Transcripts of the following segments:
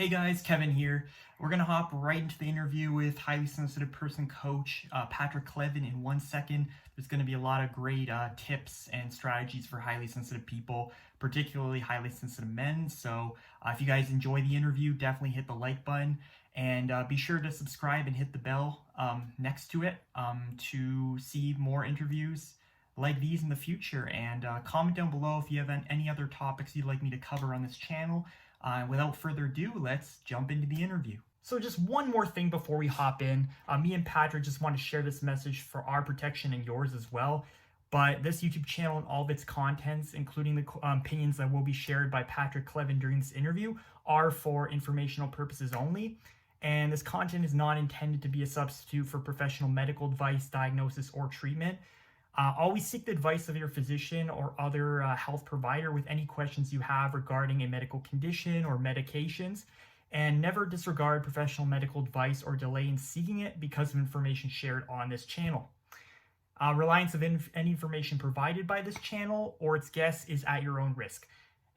Hey guys, Kevin here. We're going to hop right into the interview with highly sensitive person coach Patrick Kleven in 1 second. There's going to be a lot of great tips and strategies for highly sensitive people, particularly highly sensitive men. So if you guys enjoy the interview, definitely hit the like button and be sure to subscribe and hit the bell next to it to see more interviews like these in the future. And comment down below if you have any other topics you'd like me to cover on this channel. Without further ado, let's jump into the interview. So just one more thing before we hop in. Me and Patrick just want to share this message for our protection and yours as well. But this YouTube channel and all of its contents, including the opinions that will be shared by Patrick Kleven during this interview, are for informational purposes only. And this content is not intended to be a substitute for professional medical advice, diagnosis, or treatment. Always seek the advice of your physician or other health provider with any questions you have regarding a medical condition or medications, and never disregard professional medical advice or delay in seeking it because of information shared on this channel. Reliance of any information provided by this channel or its guests is at your own risk.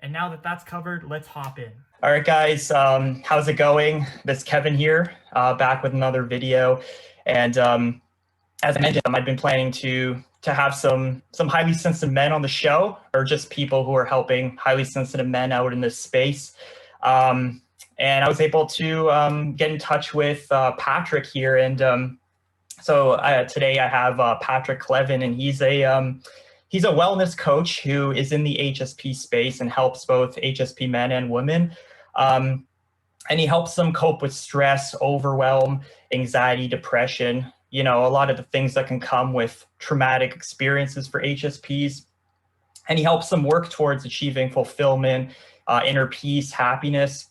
And now that that's covered, let's hop in. All right, guys, how's it going? This is Kevin here, back with another video. And as I mentioned, I've been planning to have some highly sensitive men on the show, or just people who are helping highly sensitive men out in this space. And I was able to get in touch with Patrick here. And so today I have Patrick Kleven, and he's a wellness coach who is in the HSP space and helps both HSP men and women. And he helps them cope with stress, overwhelm, anxiety, depression, you know, a lot of the things that can come with traumatic experiences for HSPs. And he helps them work towards achieving fulfillment, inner peace, happiness.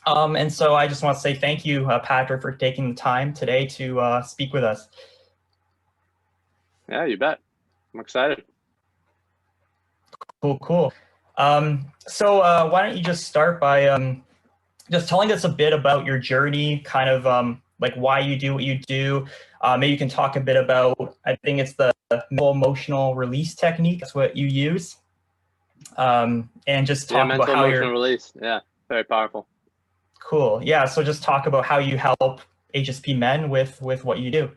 And so I just want to say thank you, Patrick, for taking the time today to speak with us. Yeah, you bet. I'm excited. Cool. So why don't you just start by just telling us a bit about your journey, kind of like why you do what you do. Maybe you can talk a bit about, I think it's the emotional release technique. That's what you use. And just talk about how mental emotional release. Yeah, very powerful. Cool. Yeah. So just talk about how you help HSP men with what you do.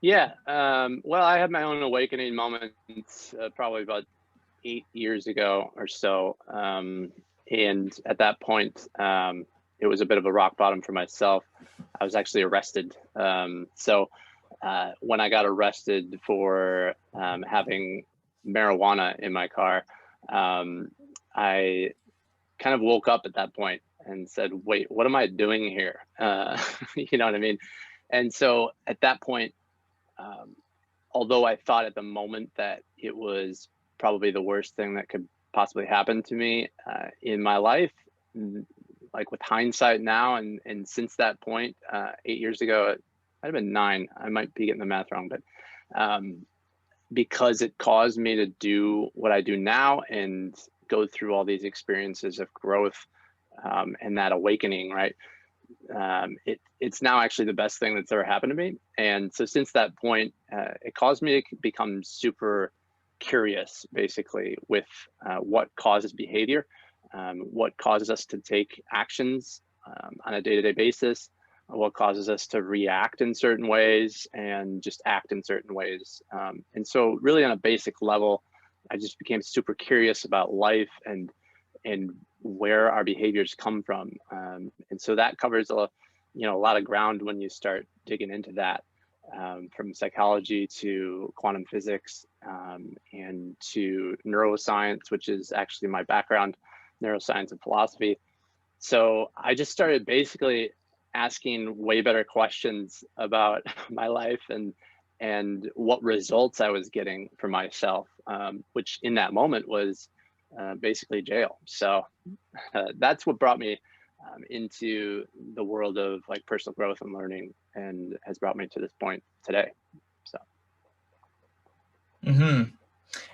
Yeah. Well, I had my own awakening moments probably about 8 years ago or so. And at that point, it was a bit of a rock bottom for myself. I was actually arrested. So when I got arrested for having marijuana in my car, I kind of woke up at that point and said, wait, what am I doing here? You know what I mean? And so at that point, although I thought at the moment that it was probably the worst thing that could possibly happen to me in my life, like with hindsight now, and since that point, 8 years ago, it might have been 9. I might be getting the math wrong, but because it caused me to do what I do now and go through all these experiences of growth and that awakening, right? It's now actually the best thing that's ever happened to me. And so since that point, it caused me to become super curious, basically, with what causes behavior, what causes us to take actions on a day-to-day basis, what causes us to react in certain ways and just act in certain ways. And so really on a basic level, I just became super curious about life and where our behaviors come from. And so that covers a lot of ground when you start digging into that, from psychology to quantum physics and to neuroscience, which is actually my background, neuroscience and philosophy. So I just started basically asking way better questions about my life and what results I was getting for myself, which in that moment was basically jail. So that's what brought me into the world of like personal growth and learning, and has brought me to this point today. So.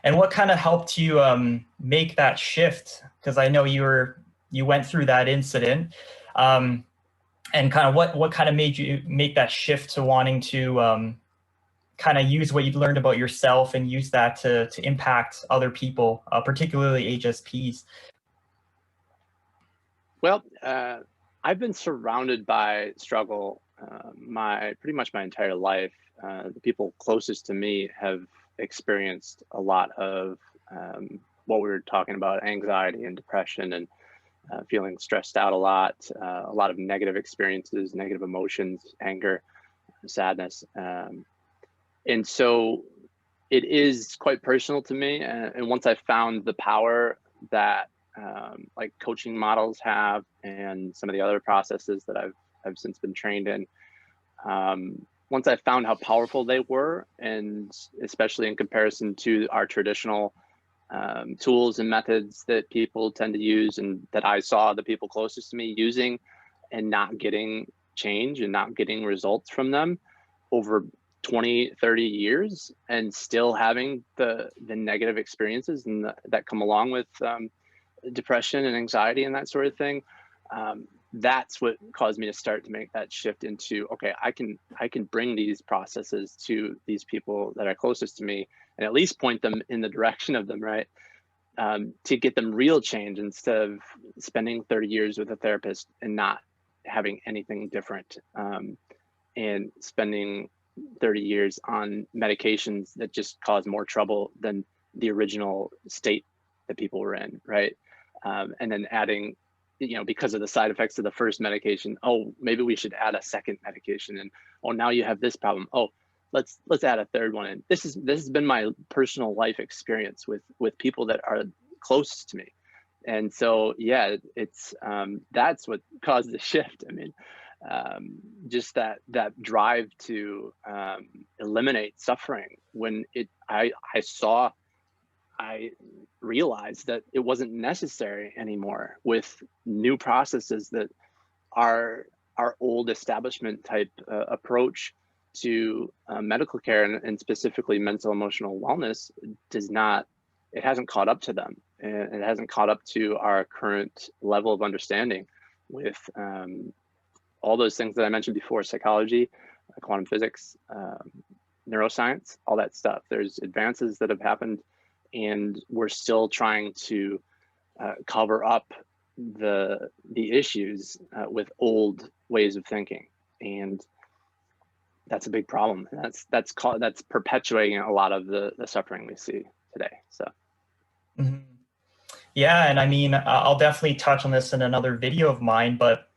And what kind of helped you make that shift? Because I know you went through that incident, and kind of what kind of made you make that shift to wanting to kind of use what you've learned about yourself and use that to impact other people, particularly HSPs? Well, I've been surrounded by struggle pretty much my entire life. The people closest to me have experienced a lot of what we were talking about, anxiety and depression, and feeling stressed out a lot of negative experiences, negative emotions, anger, sadness. And so it is quite personal to me. And once I found the power that like coaching models have and some of the other processes that I've since been trained in, once I found how powerful they were, and especially in comparison to our traditional tools and methods that people tend to use and that I saw the people closest to me using and not getting change and not getting results from them over 20, 30 years, and still having the negative experiences and that come along with depression and anxiety and that sort of thing. That's what caused me to start to make that shift into, okay, I can bring these processes to these people that are closest to me and at least point them in the direction of them, right? To get them real change instead of spending 30 years with a therapist and not having anything different, and spending 30 years on medications that just cause more trouble than the original state that people were in, right? And then adding, because of the side effects of the first medication, oh, maybe we should add a second medication, and oh, now you have this problem. Oh, let's add a third one. And this has been my personal life experience with people that are close to me. And so, yeah, it's that's what caused the shift. I mean, just that drive to eliminate suffering. When I realized that it wasn't necessary anymore with new processes, that our old establishment type approach to medical care and specifically mental emotional wellness it hasn't caught up to them, and it hasn't caught up to our current level of understanding with all those things that I mentioned before: psychology, quantum physics, neuroscience, all that stuff. There's advances that have happened, and we're still trying to cover up the issues with old ways of thinking, and that's a big problem. That's perpetuating a lot of the suffering we see today. So. Mm-hmm. Yeah, and I mean, I'll definitely touch on this in another video of mine, but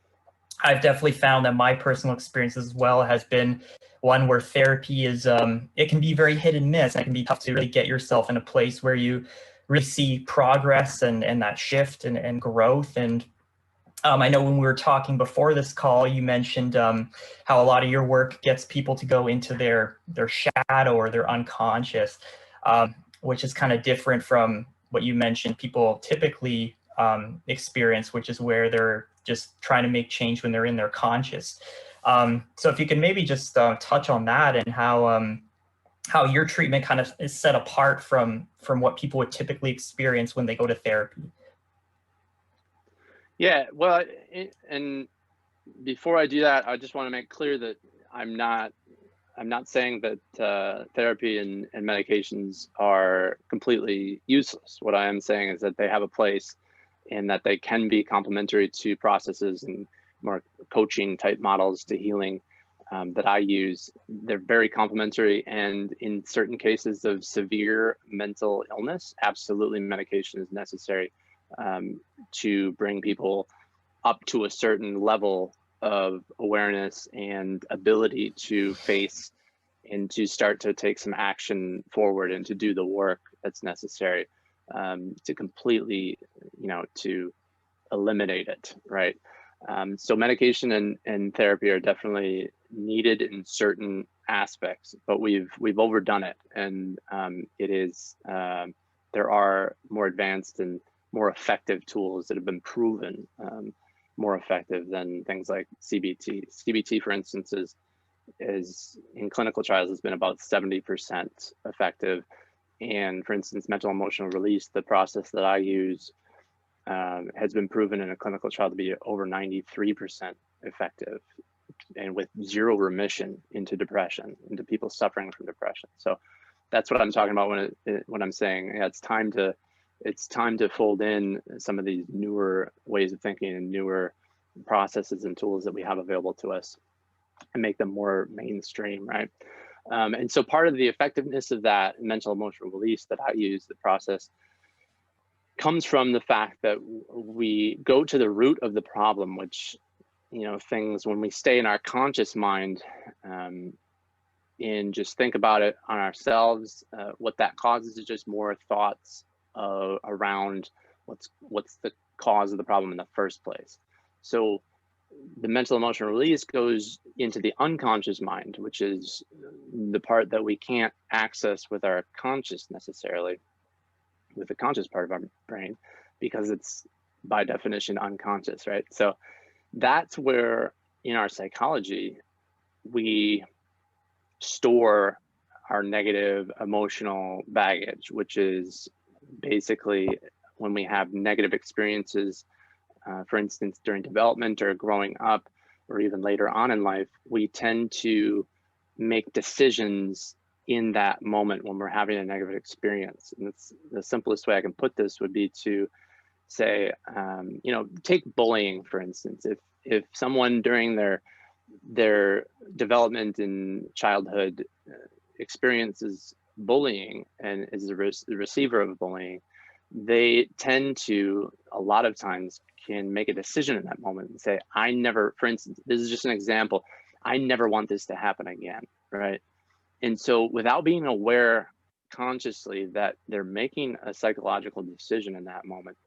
I've definitely found that my personal experience as well has been one where therapy is, it can be very hit and miss, and it can be tough to really get yourself in a place where you really see progress and that shift and growth. And I know when we were talking before this call, you mentioned how a lot of your work gets people to go into their shadow or their unconscious, which is kind of different from what you mentioned people typically experience, which is where they're just trying to make change when they're in their conscious. So if you can maybe just touch on that and how your treatment kind of is set apart from what people would typically experience when they go to therapy. Yeah, well, and before I do that, I just want to make clear that I'm not saying that therapy and medications are completely useless. What I am saying is that they have a place, and that they can be complementary to processes and more coaching type models to healing that I use. They're very complementary, and in certain cases of severe mental illness, absolutely medication is necessary to bring people up to a certain level of awareness and ability to face and to start to take some action forward and to do the work that's necessary to completely, to eliminate it, right? So medication and therapy are definitely needed in certain aspects, but we've overdone it, and it is there are more advanced and more effective tools that have been proven more effective than things like CBT. CBT, for instance, is in clinical trials has been about 70% effective. And for instance, mental emotional release, the process that I use, has been proven in a clinical trial to be over 93% effective, and with zero remission into depression, into people suffering from depression. So that's what I'm talking about when I'm saying, yeah, it's time to it's time to fold in some of these newer ways of thinking and newer processes and tools that we have available to us and make them more mainstream, right? And so part of the effectiveness of that mental emotional release that I use, the process, comes from the fact that we go to the root of the problem, which, things, when we stay in our conscious mind, and just think about it on ourselves, what that causes is just more thoughts around what's the cause of the problem in the first place. So the mental emotional release goes into the unconscious mind, which is the part that we can't access with our conscious necessarily, with the conscious part of our brain, because it's by definition unconscious, right? So that's where in our psychology we store our negative emotional baggage, which is basically when we have negative experiences, for instance, during development or growing up, or even later on in life, we tend to make decisions in that moment when we're having a negative experience. And it's the simplest way I can put this would be to say, take bullying, for instance. If someone during their development in childhood experiences bullying and is the receiver of bullying, they tend to, a lot of times, can make a decision in that moment and say, I never, for instance, this is just an example, I never want this to happen again, right? And so without being aware consciously that they're making a psychological decision in that moment,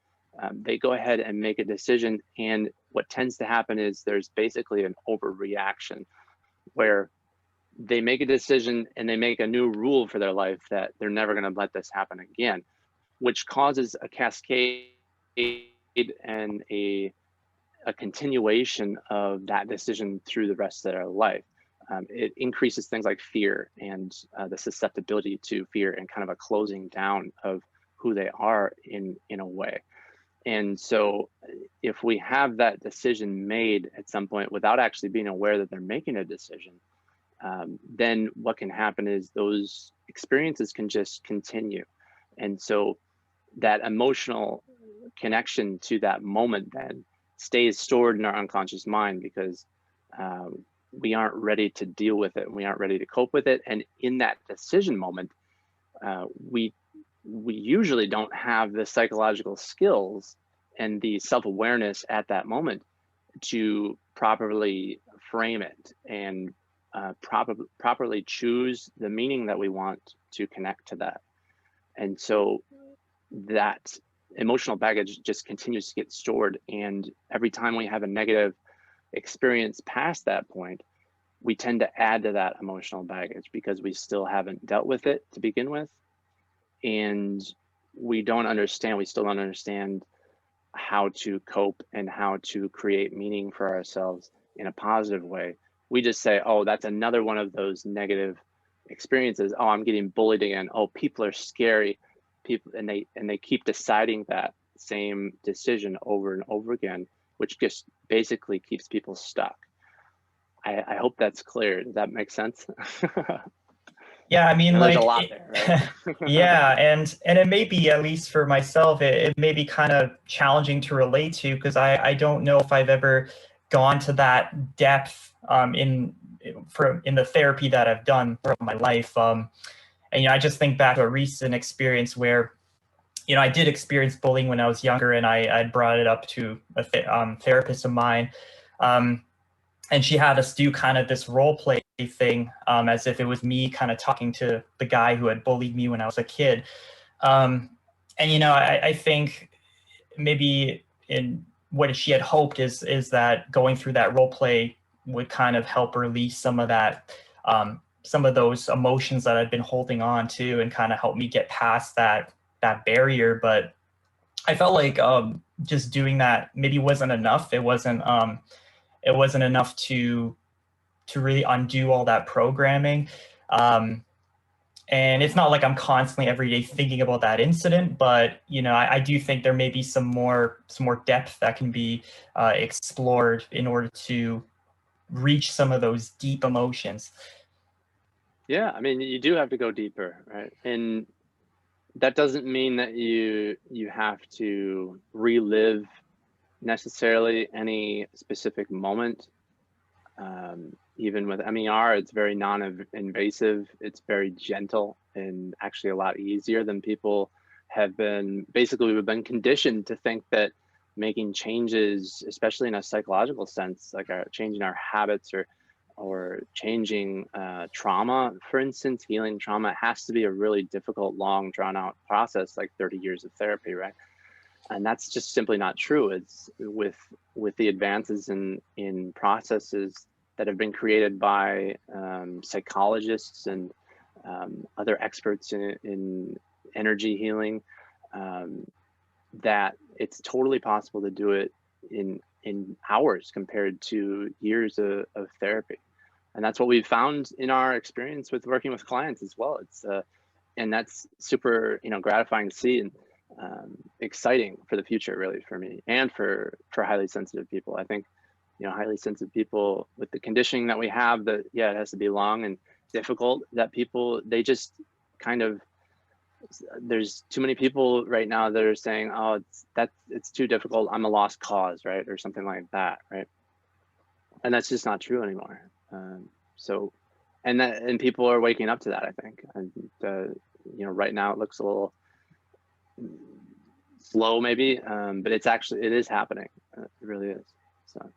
they go ahead and make a decision. And what tends to happen is there's basically an overreaction where they make a decision and they make a new rule for their life that they're never going to let this happen again, which causes a cascade and a continuation of that decision through the rest of their life. It increases things like fear and the susceptibility to fear and kind of a closing down of who they are in a way. And so if we have that decision made at some point without actually being aware that they're making a decision, then what can happen is those experiences can just continue. And so that emotional connection to that moment then stays stored in our unconscious mind because we aren't ready to deal with it. We aren't ready to cope with it. And in that decision moment, we usually don't have the psychological skills and the self-awareness at that moment to properly frame it and properly choose the meaning that we want to connect to that. And so that emotional baggage just continues to get stored. And every time we have a negative experience past that point, we tend to add to that emotional baggage because we still haven't dealt with it to begin with. And we still don't understand how to cope and how to create meaning for ourselves in a positive way. We just say, oh, that's another one of those negative experiences. Oh, I'm getting bullied again. Oh, people are scary. People, and they keep deciding that same decision over and over again, which just basically keeps people stuck. I hope that's clear. Does that make sense? Yeah, I mean, there's like, a lot there, right? yeah, and it may be, at least for myself, it may be kind of challenging to relate to because I don't know if I've ever gone to that depth in the therapy that I've done throughout my life. And I just think back to a recent experience where I did experience bullying when I was younger, and I brought it up to a therapist of mine. And she had us do kind of this role play thing as if it was me kind of talking to the guy who had bullied me when I was a kid. And, I think maybe in what she had hoped is that going through that role play would kind of help release some of that, some of those emotions that I'd been holding on to and kind of help me get past that barrier. But I felt like just doing that maybe wasn't enough. It wasn't enough to really undo all that programming. And it's not like I'm constantly every day thinking about that incident, but I do think there may be some more depth that can be explored in order to reach some of those deep emotions. Yeah, I mean, you do have to go deeper, right? And that doesn't mean that you have to relive necessarily any specific moment. Even with MER, it's very non-invasive. It's very gentle and actually a lot easier than people have been. Basically, we've been conditioned to think that making changes, especially in a psychological sense, like changing our habits or changing trauma, for instance, healing trauma, it has to be a really difficult, long, drawn-out process, like 30 years of therapy, right? And that's just simply not true. It's with the advances in processes that have been created by psychologists and other experts in energy healing, that it's totally possible to do it in hours compared to years of therapy. And that's what we've found in our experience with working with clients as well. It's and that's super, gratifying to see, and exciting for the future, really, for me and for highly sensitive people. I think, highly sensitive people, with the conditioning that we have, that it has to be long and difficult, that people, they just kind of, there's too many people right now that are saying, oh, it's too difficult, I'm a lost cause, right, or something like that, right? And that's just not true anymore. So, and people are waking up to that, I think. And right now it looks a little slow, maybe, but it is happening. It really is. So.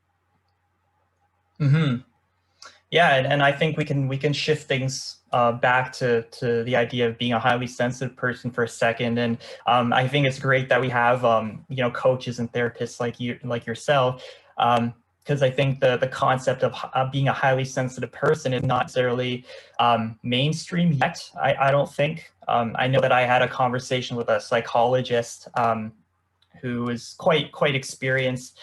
Yeah, and I think we can shift things back to the idea of being a highly sensitive person for a second. And I think it's great that we have coaches and therapists like yourself, because I think the concept of being a highly sensitive person is not necessarily mainstream yet. I don't think. I know that I had a conversation with a psychologist who was quite experienced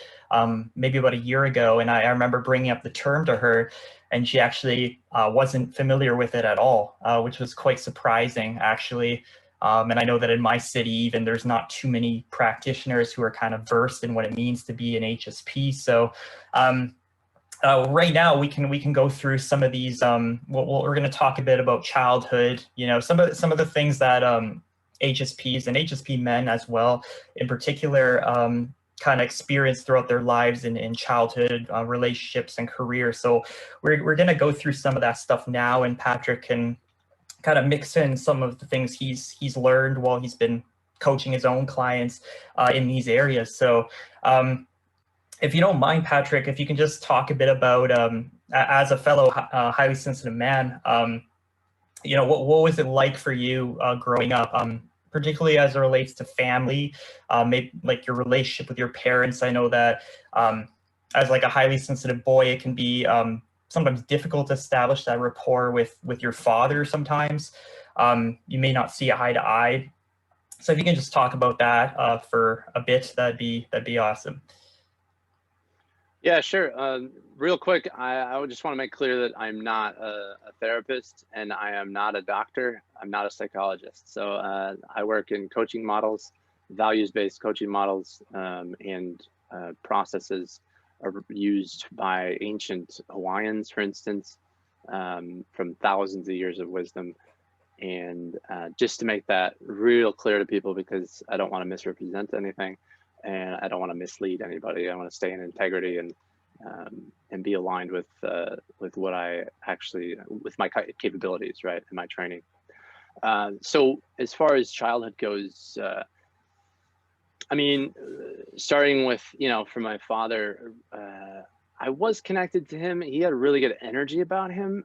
maybe about a year ago, and I remember bringing up the term to her, and she actually wasn't familiar with it at all, which was quite surprising, actually. And I know that in my city, even, there's not too many practitioners who are kind of versed in what it means to be an HSP. So right now we can go through some of these. We're going to talk a bit about childhood. Some of the things that HSPs and HSP men as well, in particular, kind of experience throughout their lives in childhood, relationships and career. So we're going to go through some of that stuff now, and Patrick can kind of mix in some of the things he's learned while he's been coaching his own clients in these areas. So if you don't mind, Patrick, if you can just talk a bit about, as a fellow highly sensitive man, what was it like for you growing up? Particularly as it relates to family, maybe like your relationship with your parents. I know that as like a highly sensitive boy, it can be sometimes difficult to establish that rapport with your father sometimes. You may not see eye to eye. So if you can just talk about that for a bit, that'd be awesome. Yeah, sure. Real quick, I would just want to make clear that I'm not a therapist, and I am not a doctor. I'm not a psychologist. So I work in coaching models, values-based coaching models, and processes are used by ancient Hawaiians, for instance, from thousands of years of wisdom. And just to make that real clear to people, because I don't want to misrepresent anything, and I don't want to mislead anybody. I want to stay in integrity and be aligned with what I actually, with my capabilities, right, and my training. So as far as childhood goes, I mean, starting with, from my father, I was connected to him. He had a really good energy about him,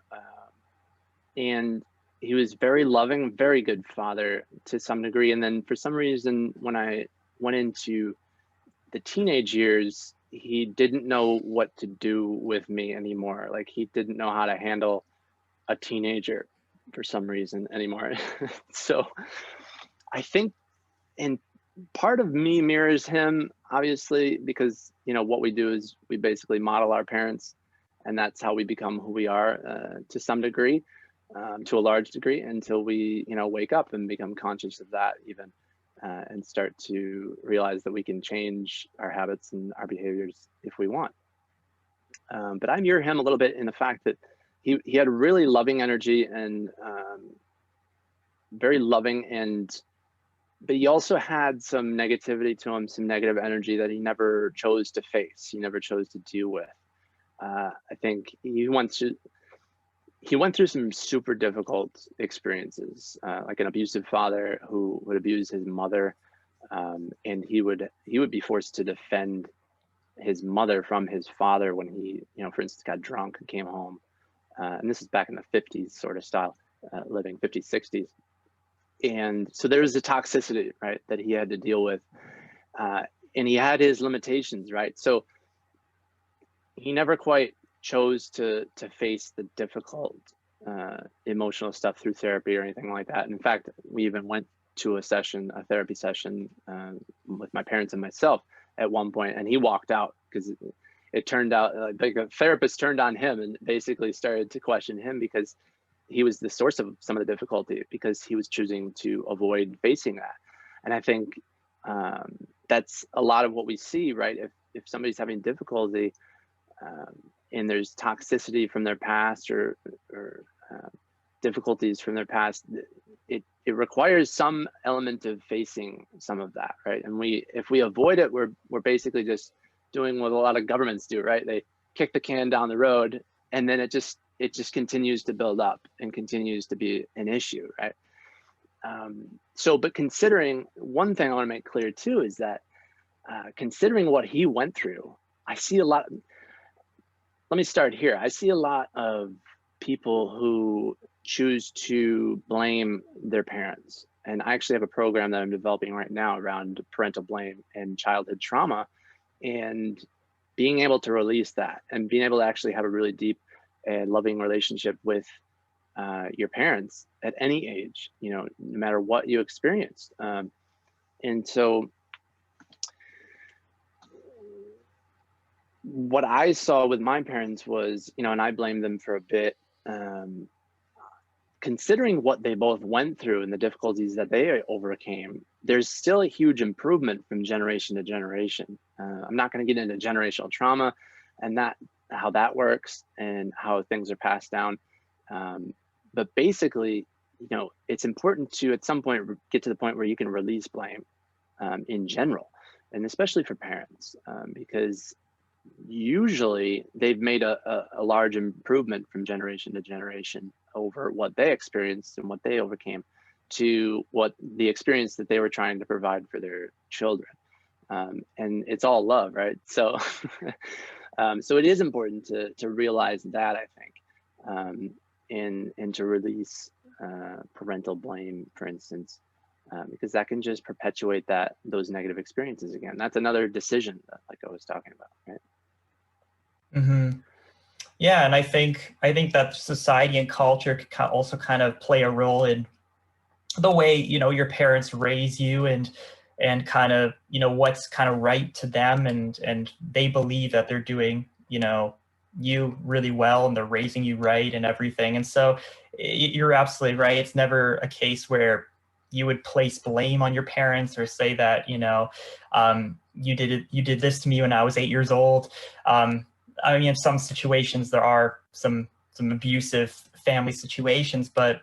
and he was very loving, very good father to some degree. And then for some reason, when I went into the teenage years, he didn't know what to do with me anymore. Like, he didn't know how to handle a teenager for some reason anymore. So I think, and part of me mirrors him, obviously, because, what we do is we basically model our parents, and that's how we become who we are to some degree, to a large degree, until we, wake up and become conscious of that even. And start to realize that we can change our habits and our behaviors if we want. But I mirror him a little bit in the fact that he had really loving energy, and very loving and but he also had some negativity to him, some negative energy that he never chose to face. He never chose to deal with. I think he went through some super difficult experiences, like an abusive father who would abuse his mother, and he would be forced to defend his mother from his father when he, for instance, got drunk and came home. And this is back in the 50s sort of style, living 50s, 60s. And so there was a toxicity, right, that he had to deal with. And he had his limitations, right? So he never quite chose to face the difficult emotional stuff through therapy or anything like that. And in fact, we even went to a therapy session with my parents and myself at one point, and he walked out because it turned out like a therapist turned on him and basically started to question him because he was the source of some of the difficulty, because he was choosing to avoid facing that. And I think that's a lot of what we see, right? If somebody's having difficulty and there's toxicity from their past or difficulties from their past, it requires some element of facing some of that, right? And if we avoid it, we're basically just doing what a lot of governments do, right? They kick the can down the road, and then it just continues to build up and continues to be an issue, right? But considering, one thing I want to make clear too is that considering what he went through, I see a lot. Let me start here. I see a lot of people who choose to blame their parents. And I actually have a program that I'm developing right now around parental blame and childhood trauma, and being able to release that and being able to actually have a really deep and loving relationship with your parents at any age, no matter what you experienced. And so what I saw with my parents was, and I blamed them for a bit, considering what they both went through and the difficulties that they overcame, there's still a huge improvement from generation to generation. I'm not going to get into generational trauma and how that works and how things are passed down. But basically, it's important to, at some point, get to the point where you can release blame in general, and especially for parents, because usually they've made a large improvement from generation to generation over what they experienced and what they overcame to what the experience that they were trying to provide for their children. And it's all love, right? So, so it is important to realize that, I think, and to release parental blame, for instance, because that can just perpetuate those negative experiences again. That's another decision, like I was talking about, right? Mm-hmm. Yeah, and I think that society and culture can also kind of play a role in the way your parents raise you and kind of what's kind of right to them, and they believe that they're doing you really well and they're raising you right and everything. And so you're absolutely right. It's never a case where you would place blame on your parents or say that you did this to me when I was 8 years old. I mean, in some situations there are some abusive family situations, but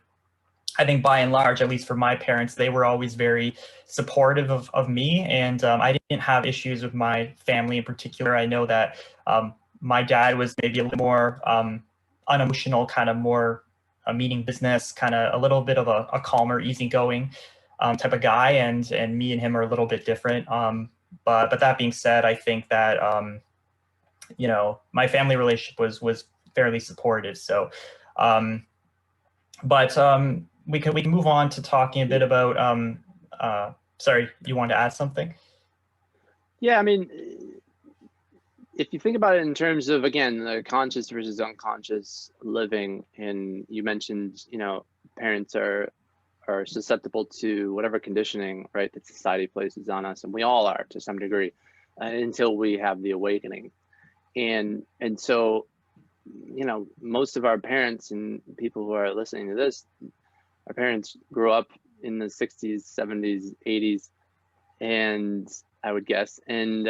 I think by and large, at least for my parents, they were always very supportive of me. And I didn't have issues with my family in particular. I know that my dad was maybe a little more unemotional, kind of more meaning business, kind of a little bit of a calmer, easygoing type of guy. And me and him are a little bit different. But that being said, I think that, my family relationship was fairly supportive. So, we can move on to talking a bit about, sorry, you wanted to add something? Yeah, I mean, if you think about it in terms of, again, the conscious versus unconscious living, and you mentioned, parents are susceptible to whatever conditioning, right, that society places on us, and we all are to some degree, until we have the awakening. And so, most of our parents and people who are listening to this, our parents grew up in the 60s, 70s, 80s, and I would guess, and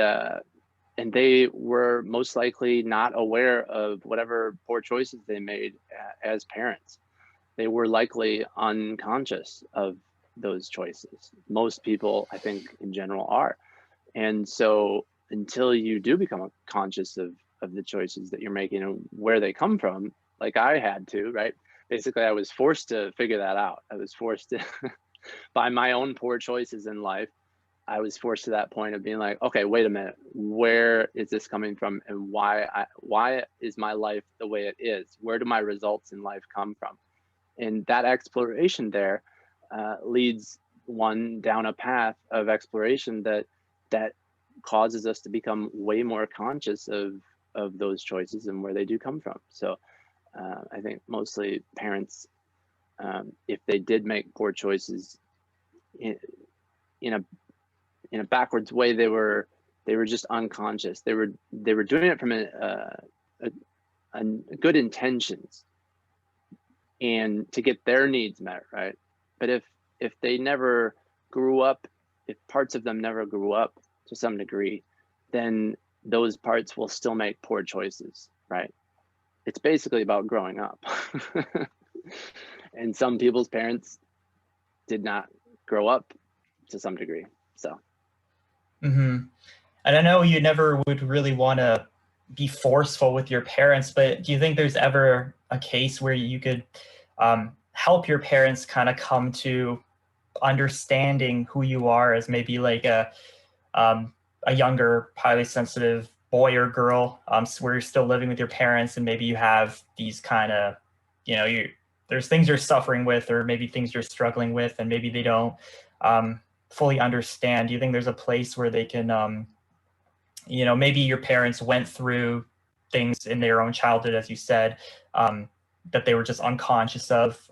they were most likely not aware of whatever poor choices they made as parents. They were likely unconscious of those choices. Most people, I think, in general are. And so until you do become conscious of the choices that you're making and where they come from, like I had to, right? Basically, I was forced to figure that out. I was forced to, by my own poor choices in life, I was forced to that point of being like, okay, wait a minute, where is this coming from, and why is my life the way it is? Where do my results in life come from? And that exploration there leads one down a path of exploration that causes us to become way more conscious of those choices and where they do come from. So I think mostly parents, if they did make poor choices in a backwards way, they were just unconscious. They were doing it from a good intentions and to get their needs met, right? But if they never grew up, if parts of them never grew up to some degree, then those parts will still make poor choices, right? It's basically about growing up. And some people's parents did not grow up to some degree, so. Mm-hmm. And I know you never would really want to be forceful with your parents, but do you think there's ever a case where you could help your parents kind of come to understanding who you are as maybe like a younger, highly sensitive boy or girl, where you're still living with your parents and maybe you have these kind of, there's things you're suffering with or maybe things you're struggling with and maybe they don't fully understand. Do you think there's a place where they can, maybe your parents went through things in their own childhood, as you said, that they were just unconscious of,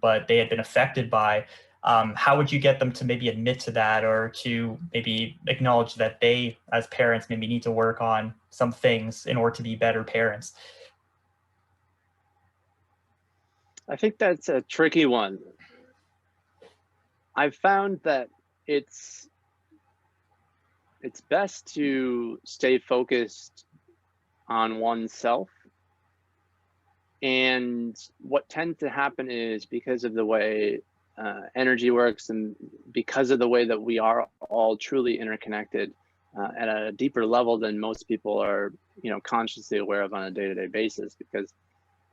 but they had been affected by. How would you get them to maybe admit to that or to maybe acknowledge that they, as parents, maybe need to work on some things in order to be better parents? I think that's a tricky one. I've found that it's best to stay focused on oneself. And what tends to happen is because of the way energy works and because of the way that we are all truly interconnected at a deeper level than most people are, consciously aware of on a day-to-day basis, because,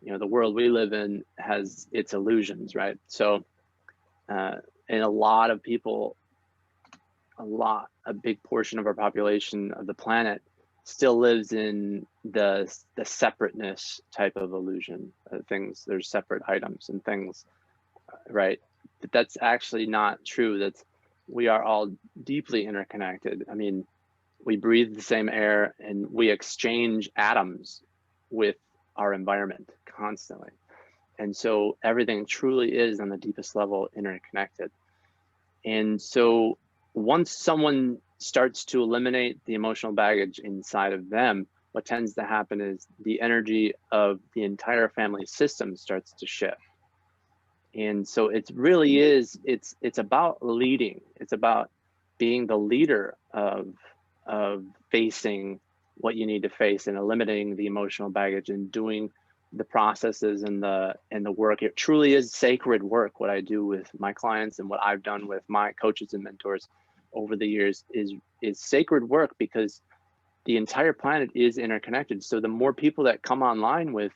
the world we live in has its illusions, right? So, and a lot of people, a big portion of our population of the planet still lives in the separateness type of illusion. Things, there's separate items and things, right? But that's actually not true. We are all deeply interconnected. I mean, we breathe the same air and we exchange atoms with our environment constantly. And so everything truly is on the deepest level interconnected. And so once someone starts to eliminate the emotional baggage inside of them, what tends to happen is the energy of the entire family system starts to shift. And so it really is, it's about leading. It's about being the leader of facing what you need to face and eliminating the emotional baggage and doing the processes and the work. It truly is sacred work. What I do with my clients and what I've done with my coaches and mentors over the years is sacred work, because the entire planet is interconnected. So the more people that come online with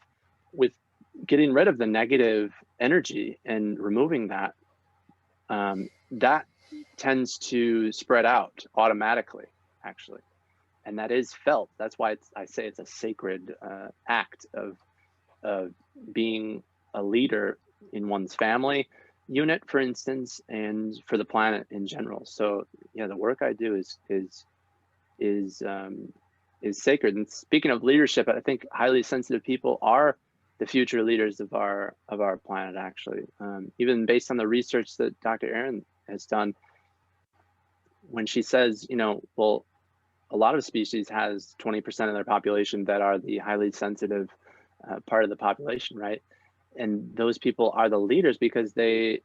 getting rid of the negative energy and removing that, that tends to spread out automatically, actually. And that is felt. That's why I say it's a sacred act of being a leader in one's family unit, for instance, and for the planet in general. So yeah, the work I do is sacred. And speaking of leadership, I think highly sensitive people are the future leaders of our planet, actually. Even based on the research that Dr. Aaron has done, when she says, well, a lot of species has 20% of their population that are the highly sensitive part of the population, right? And those people are the leaders because they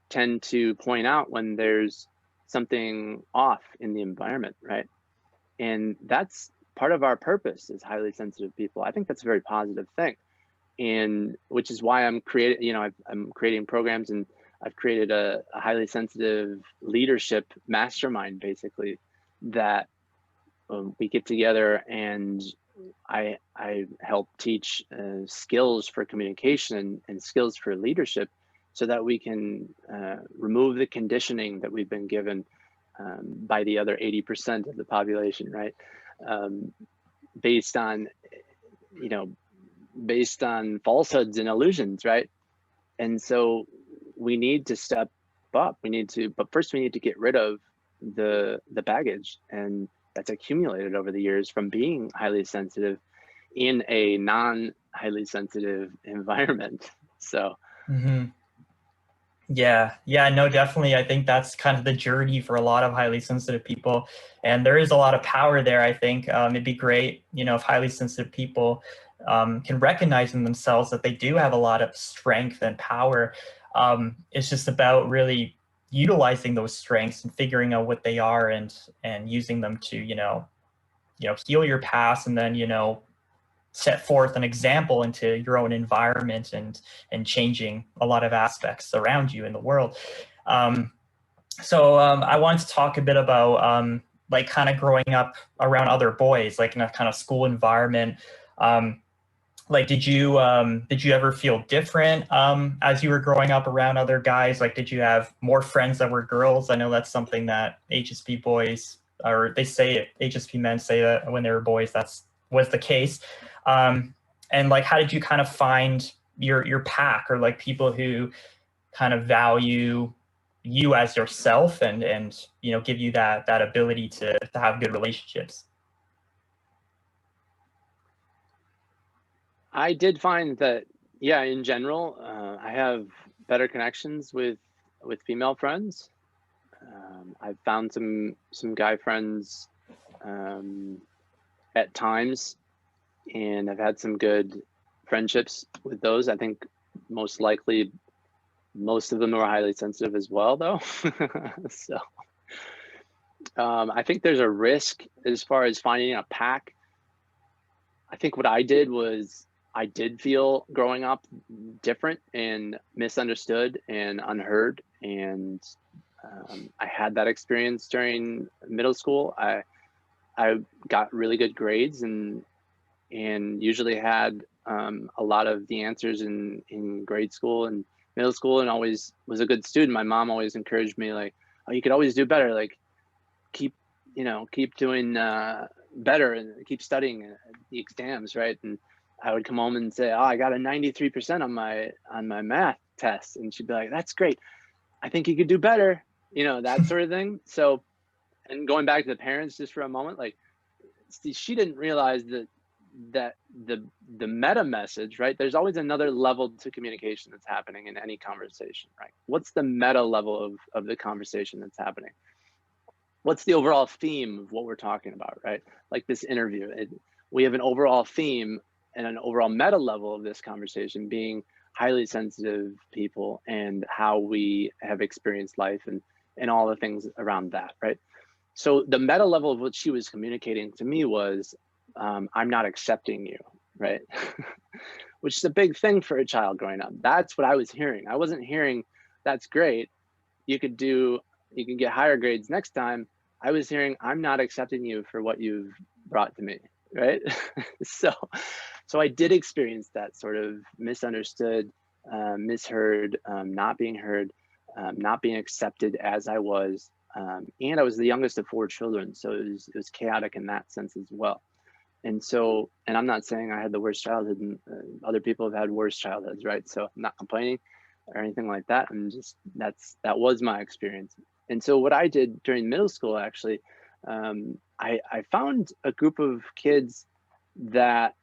tend to point out when there's something off in the environment, right? And that's part of our purpose as highly sensitive people. I think that's a very positive thing, and which is why I'm creating programs, and I've created a highly sensitive leadership mastermind, basically, that we get together and I help teach skills for communication and skills for leadership, so that we can remove the conditioning that we've been given by the other 80% of the population, right? Based on, based on falsehoods and illusions, right? And so we need to step up. But first we need to get rid of the baggage and that's accumulated over the years from being highly sensitive in a non-highly sensitive environment. So yeah, no, definitely. I think that's kind of the journey for a lot of highly sensitive people, and there is a lot of power there. I think it'd be great, if highly sensitive people can recognize in themselves that they do have a lot of strength and power. It's just about really utilizing those strengths and figuring out what they are and using them to heal your past, and then set forth an example into your own environment and changing a lot of aspects around you in the world. So I wanted to talk a bit about like kind of growing up around other boys, like in a kind of school environment. Like, did you ever feel different as you were growing up around other guys? Like, did you have more friends that were girls? I know that's something that HSP boys, or they say it, HSP men say that when they were boys, was the case. And like, how did you kind of find your pack, or like people who kind of value you as yourself and give you that ability to have good relationships? I did find that, yeah, in general, I have better connections with female friends. I've found some guy friends at times, and I've had some good friendships with those. I think most likely most of them are highly sensitive as well, though. So I think there's a risk as far as finding a pack. I think what I did was I did feel growing up different and misunderstood and unheard. And I had that experience during middle school. I got really good grades and usually had a lot of the answers in grade school and middle school, and always was a good student. My mom always encouraged me, like, oh, you could always do better. Like, keep doing better and keep studying the exams, right? And I would come home and say, oh, I got a 93% on my math test. And she'd be like, that's great. I think you could do better, that sort of thing. So, and going back to the parents just for a moment, like, she didn't realize that the meta message, right? There's always another level to communication that's happening in any conversation, right? What's the meta level of the conversation that's happening? What's the overall theme of what we're talking about, right? Like this interview, we have an overall theme and an overall meta level of this conversation being highly sensitive people and how we have experienced life and all the things around that, right? So the meta level of what she was communicating to me was, I'm not accepting you, right? Which is a big thing for a child growing up. That's what I was hearing. I wasn't hearing, that's great, you can get higher grades next time. I was hearing, I'm not accepting you for what you've brought to me, right? So I did experience that sort of misunderstood, misheard, not being heard, not being accepted as I was. And I was the youngest of 4 children, so it was chaotic in that sense as well. And so, and I'm not saying I had the worst childhood, and other people have had worse childhoods, right? So I'm not complaining or anything like that. I'm just, that was my experience. And so what I did during middle school, actually, I found a group of kids that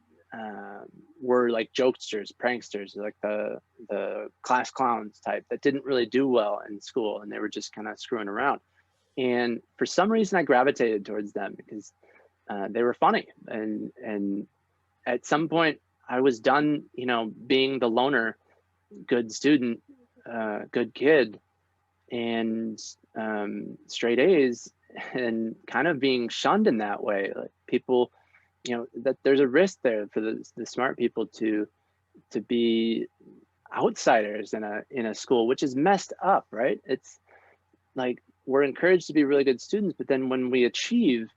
were like jokesters, pranksters, like the class clowns type that didn't really do well in school, and they were just kind of screwing around. And for some reason I gravitated towards them because they were funny. And at some point I was done, being the loner, good student, good kid, and straight A's, and kind of being shunned in that way. Like, people, that there's a risk there for the smart people to be outsiders in a school, which is messed up, right? It's like we're encouraged to be really good students, but then when we achieve,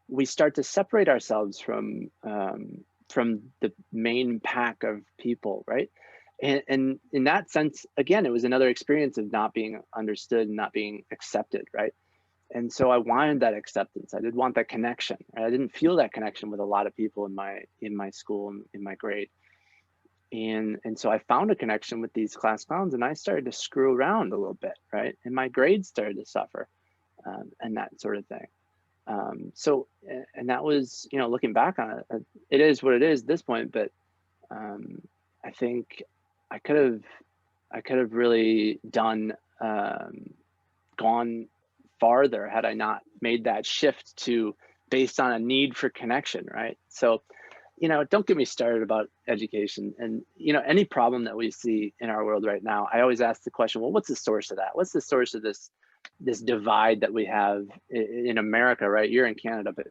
we start to separate ourselves from the main pack of people, right? And in that sense, again, it was another experience of not being understood and not being accepted, right? And so I wanted that acceptance. I did want that connection. Right? I didn't feel that connection with a lot of people in my school and in my grade. And so I found a connection with these class clowns, and I started to screw around a little bit, right? And my grades started to suffer, and that sort of thing. So, and that was, you know, looking back on it, it is what it is at this point, but I think I could have really done, gone farther had I not made that shift to based on a need for connection, right? So, you know, don't get me started about education. And, you know, any problem that we see in our world right now, I always ask the question, well, what's the source of that? What's the source of this divide that we have in America, right? You're in Canada, but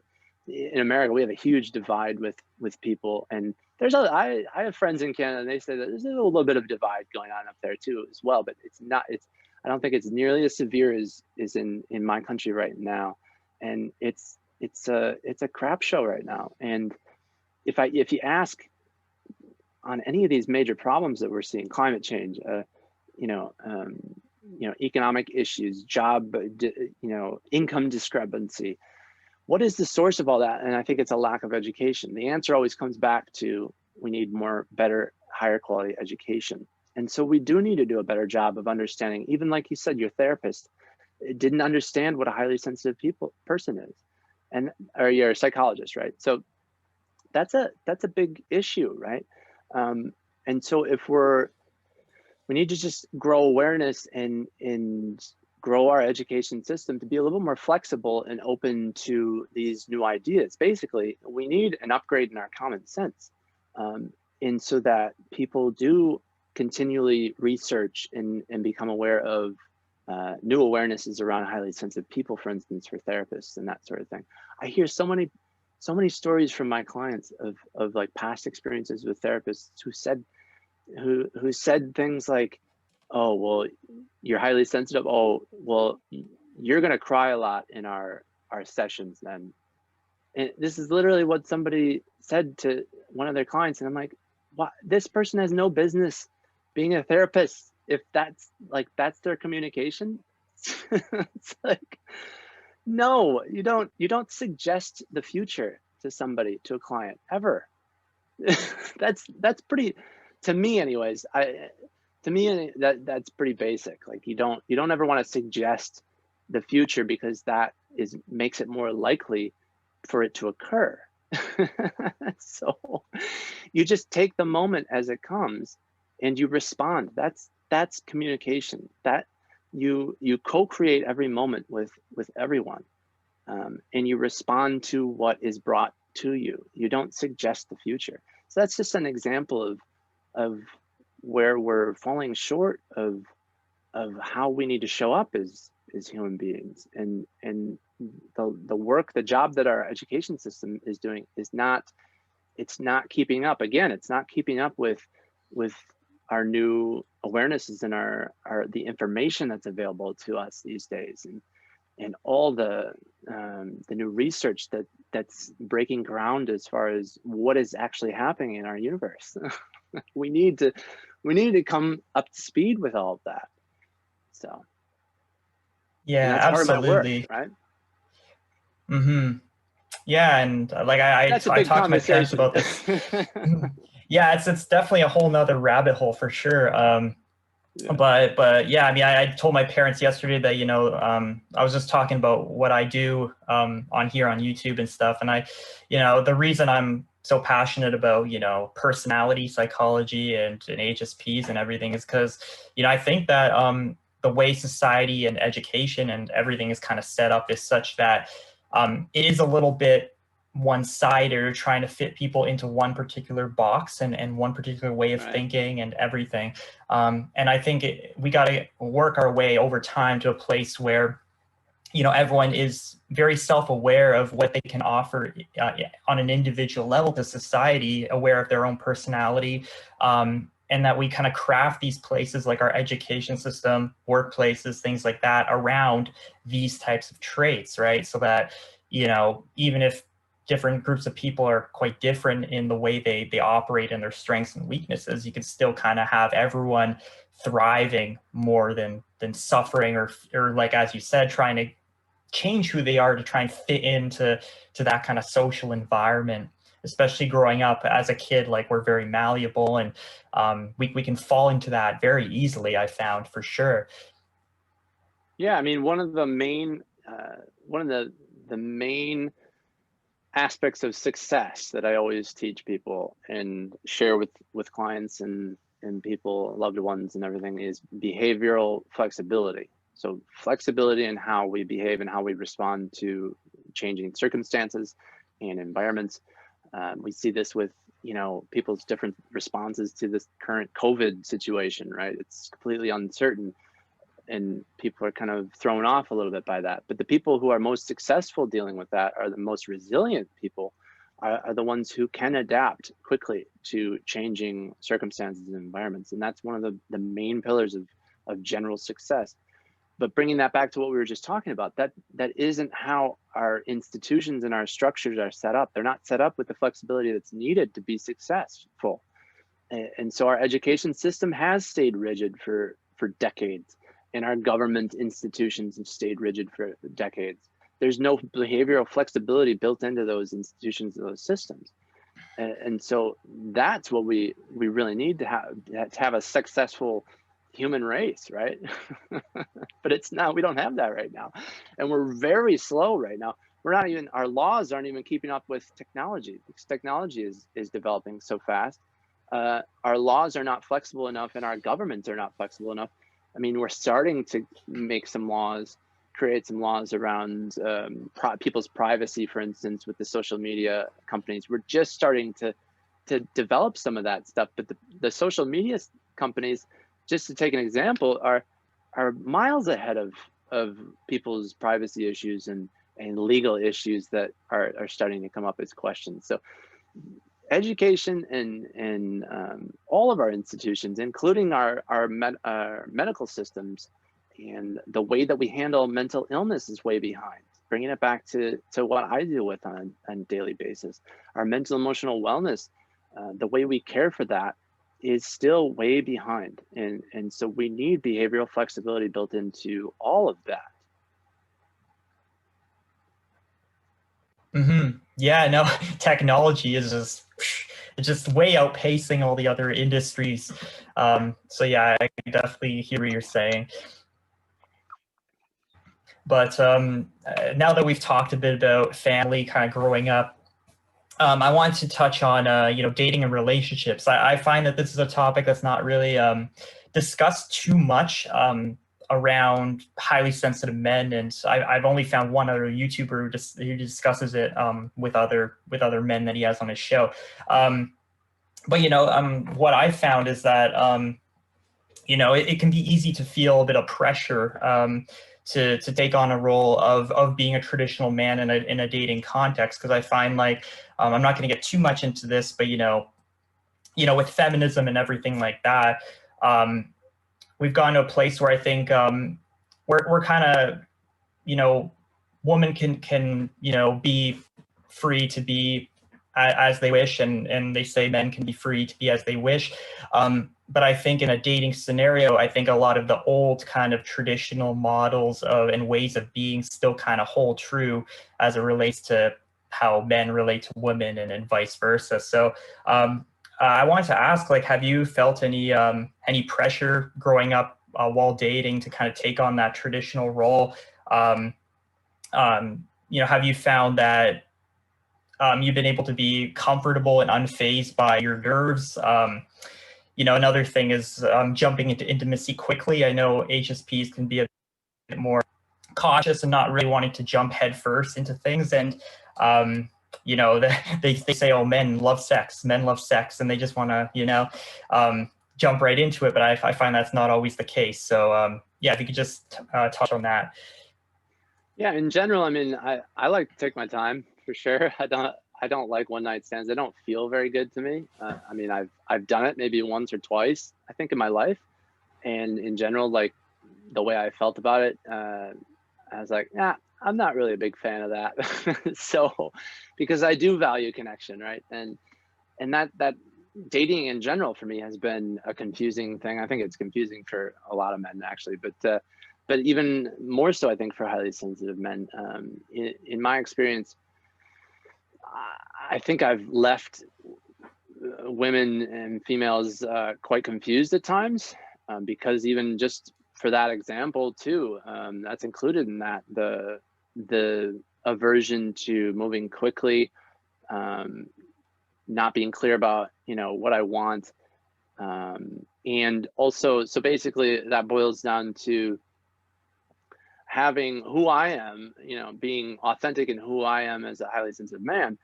in America, we have a huge divide with people. And there's I have friends in Canada, and they say that there's a little bit of divide going on up there too as well, but I don't think it's nearly as severe as in my country right now. And it's a crap show right now. And if you ask on any of these major problems that we're seeing, climate change, economic issues, job, income discrepancy, what is the source of all that? And I think it's a lack of education. The answer always comes back to we need better, higher quality education. And so we do need to do a better job of understanding, even like you said, your therapist didn't understand what a highly sensitive person is, or your psychologist, right? So that's a big issue, right? And so we need to just grow awareness and grow our education system to be a little more flexible and open to these new ideas. Basically, we need an upgrade in our common sense. And so that people do continually research and become aware of new awarenesses around highly sensitive people, for instance, for therapists and that sort of thing. I hear so many stories from my clients of like past experiences with therapists who said things like, oh, well, you're highly sensitive. Oh, well, you're going to cry a lot in our sessions then. And this is literally what somebody said to one of their clients. And I'm like, what? This person has no business being a therapist if that's their communication. It's like, no, you don't suggest the future to somebody, to a client, ever. that's pretty, to me anyways, that's pretty basic. Like you don't ever want to suggest the future, because that makes it more likely for it to occur. So you just take the moment as it comes and you respond. That's communication. That you co-create every moment with everyone, and you respond to what is brought to you. You don't suggest the future. So that's just an example of where we're falling short of how we need to show up as human beings. And the job that our education system is doing it's not keeping up. Again, it's not keeping up with our new awarenesses and the information that's available to us these days, and all the new research that's breaking ground as far as what is actually happening in our universe. we need to come up to speed with all of that. So yeah, that's absolutely. Part of my work, right? Mm-hmm. Yeah, and like I talked to my parents about this. Yeah, it's definitely a whole nother rabbit hole for sure. Yeah. But yeah, I mean, I told my parents yesterday that, I was just talking about what I do on here on YouTube and stuff. And the reason I'm so passionate about, personality psychology and HSPs and everything is because, I think that the way society and education and everything is kind of set up is such that it is a little bit one-sided, or trying to fit people into one particular box and one particular way of thinking and everything. And I think we got to work our way over time to a place where, everyone is very self-aware of what they can offer on an individual level to society, aware of their own personality, and that we kind of craft these places like our education system, workplaces, things like that around these types of traits, right? So that, you know, even if different groups of people are quite different in the way they operate and their strengths and weaknesses, you can still kind of have everyone thriving more than suffering or like, as you said, trying to change who they are to try and fit into that kind of social environment. Especially growing up as a kid, like we're very malleable, and we can fall into that very easily, I found, for sure. Yeah, I mean, one of the main aspects of success that I always teach people and share with clients and people, loved ones and everything, is behavioral flexibility. So flexibility in how we behave and how we respond to changing circumstances and environments. We see this with, you know, people's different responses to this current COVID situation, right? It's completely uncertain and people are kind of thrown off a little bit by that. But the people who are most successful dealing with that are the most resilient people, are the ones who can adapt quickly to changing circumstances and environments. And that's one of the main pillars of general success. But bringing that back to what we were just talking about, that isn't how our institutions and our structures are set up. They're not set up with the flexibility that's needed to be successful. And so our education system has stayed rigid for decades, and our government institutions have stayed rigid for decades. There's no behavioral flexibility built into those institutions and those systems. And so that's what we really need to have a successful human race, right? But it's not, we don't have that right now. And we're very slow right now. Our laws aren't even keeping up with technology, because technology is developing so fast. Our laws are not flexible enough, and our governments are not flexible enough. I mean, we're starting to make some laws, create some laws around people's privacy, for instance, with the social media companies. We're just starting to develop some of that stuff, but the social media companies, just to take an example, are miles ahead of people's privacy issues and legal issues that are starting to come up as questions. So education and all of our institutions, including our medical systems, and the way that we handle mental illness is way behind. Bringing it back to what I deal with on a daily basis, our mental emotional wellness, the way we care for that is still way behind. And so we need behavioral flexibility built into all of that. Mm-hmm. Yeah, no, technology is just way outpacing all the other industries. So yeah, I can definitely hear what you're saying. But now that we've talked a bit about family, kind of growing up, I want to touch on dating and relationships. I find that this is a topic that's not really discussed too much around highly sensitive men, and I've only found one other YouTuber who discusses it with other men that he has on his show. But what I found is that it can be easy to feel a bit of pressure to take on a role of being a traditional man in a dating context, because I find, like, I'm not going to get too much into this, but with feminism and everything like that, we've gone to a place where I think we're kind of, women can be free to be as they wish, and they say men can be free to be as they wish. But I think in a dating scenario, I think a lot of the old kind of traditional models and ways of being still kind of hold true as it relates to how men relate to women, and vice versa. So I wanted to ask, like, have you felt any pressure growing up while dating to kind of take on that traditional role? Have you found that you've been able to be comfortable and unfazed by your nerves? Another thing is jumping into intimacy quickly. I know HSPs can be a bit more cautious and not really wanting to jump headfirst into things. And, they say, oh, men love sex, and they just want to, jump right into it. But I find that's not always the case. So, if you could just touch on that. Yeah, in general, I mean, I like to take my time, for sure. I don't like one night stands. They don't feel very good to me. I mean, I've done it maybe once or twice, I think, in my life. And in general, like the way I felt about it, I was like, yeah, I'm not really a big fan of that. So, because I do value connection, right? And that dating in general for me has been a confusing thing. I think it's confusing for a lot of men actually, but even more so, I think, for highly sensitive men. In my experience, I think I've left women and females quite confused at times, because even just for that example too, that's included in that, the aversion to moving quickly, not being clear about, you know, what I want, and also, so basically that boils down to having who I am, you know, being authentic in who I am as a highly sensitive man.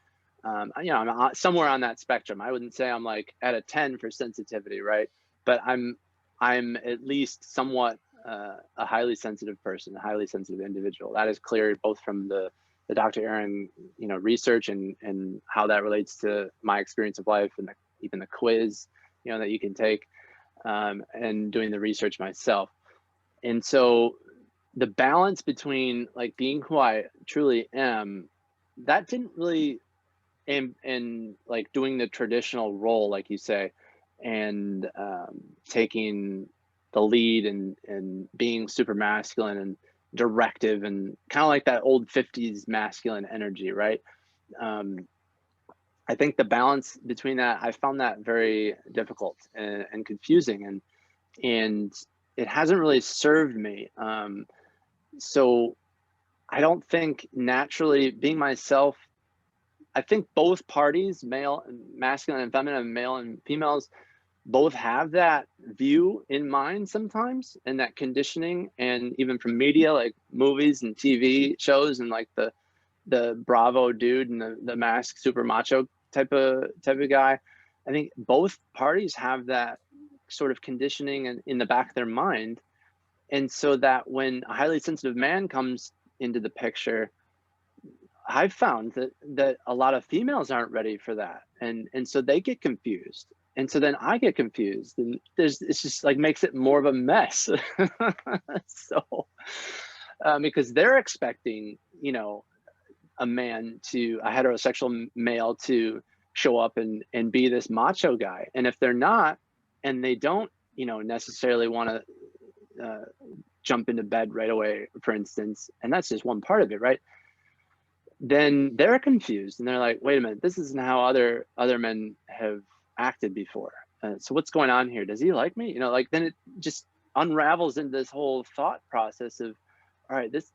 You know, I'm somewhere on that spectrum. I wouldn't say I'm like at a 10 for sensitivity, right? But I'm at least somewhat a highly sensitive person, a highly sensitive individual. That is clear both from the Dr. Aaron, you know, research and how that relates to my experience of life, and even the quiz, you know, that you can take, and doing the research myself. And so the balance between like being who I truly am, that didn't really, and like doing the traditional role, like you say, and taking the lead and being super masculine and directive and kind of like that old 50s masculine energy, right? I think the balance between that, I found that very difficult and confusing, and it hasn't really served me. So I don't think naturally being myself, I think both parties, male, masculine and feminine, male and females, both have that view in mind sometimes, and that conditioning, and even from media like movies and TV shows, and like the Bravo dude and the mask super macho type of guy. I think both parties have that sort of conditioning in the back of their mind. And so that when a highly sensitive man comes into the picture, I've found that a lot of females aren't ready for that. And so they get confused. And so then I get confused, and it's just like makes it more of a mess. So, because they're expecting, you know, a heterosexual male to show up and be this macho guy. And if they're not, and they don't, you know, necessarily want to jump into bed right away, for instance, and that's just one part of it, right? Then they're confused and they're like, wait a minute, this isn't how other men have acted before. So what's going on here? Does he like me? You know, like then it just unravels into this whole thought process of, all right, this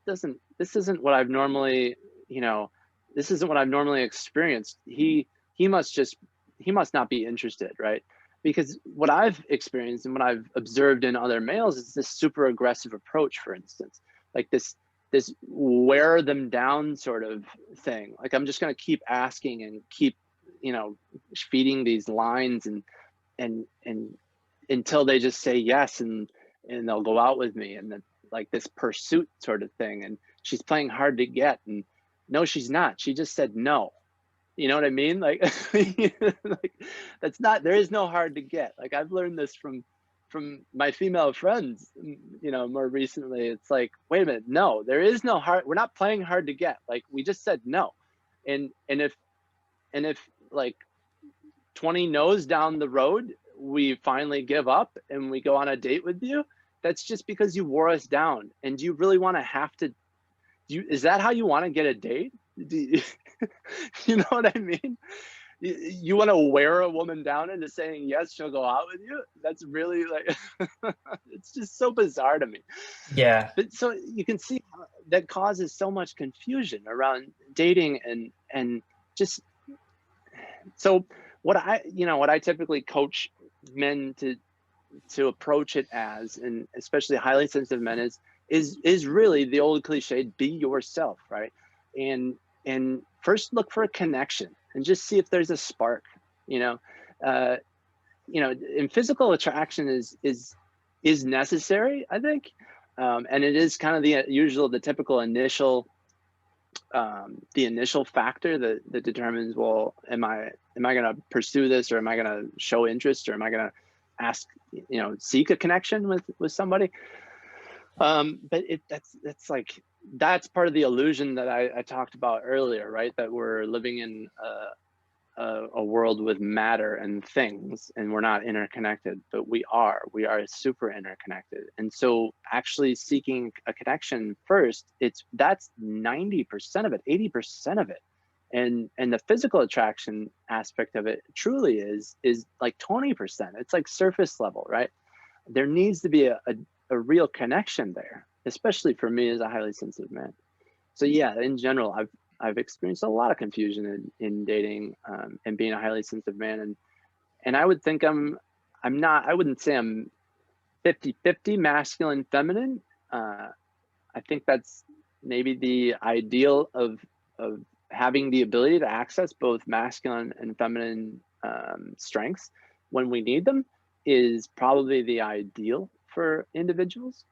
isn't what I've normally, you know, this isn't what I've normally experienced. He must not be interested, right? Because what I've experienced and what I've observed in other males is this super aggressive approach, for instance, like this wear them down sort of thing. Like I'm just going to keep asking and keep, you know, feeding these lines and until they just say yes, and they'll go out with me, and then like this pursuit sort of thing. And she's playing hard to get, and no, she's not. She just said no. You know what I mean? Like, like that's not, there is no hard to get. Like I've learned this from my female friends, you know, more recently. It's like, wait a minute, no, there is no hard, we're not playing hard to get. Like we just said no. And if like 20 no's down the road, we finally give up and we go on a date with you, that's just because you wore us down. And do you really want to have to, is that how you want to get a date? You know what I mean? You want to wear a woman down into saying yes, she'll go out with you? That's really like, it's just so bizarre to me. Yeah. But so you can see how that causes so much confusion around dating and just, so what I typically coach men to approach it as, and especially highly sensitive men, is really the old cliche, be yourself, right? And first look for a connection and just see if there's a spark, you know. And physical attraction is necessary, I think. And it is kind of the typical initial the initial factor that determines, well, am I going to pursue this, or am I going to show interest, or am I going to ask, seek a connection with somebody? But that's part of the illusion that I talked about earlier, right? That we're living in a world with matter and things, and we're not interconnected, but we are super interconnected. And so actually seeking a connection first, that's 90% of it, 80% of it. And the physical attraction aspect of it truly is like 20%. It's like surface level, right? There needs to be a real connection there, especially for me as a highly sensitive man. So yeah, in general, I've experienced a lot of confusion in dating, and being a highly sensitive man. And I would think I wouldn't say I'm 50-50 masculine, feminine. I think that's maybe the ideal of having the ability to access both masculine and feminine strengths when we need them is probably the ideal for individuals.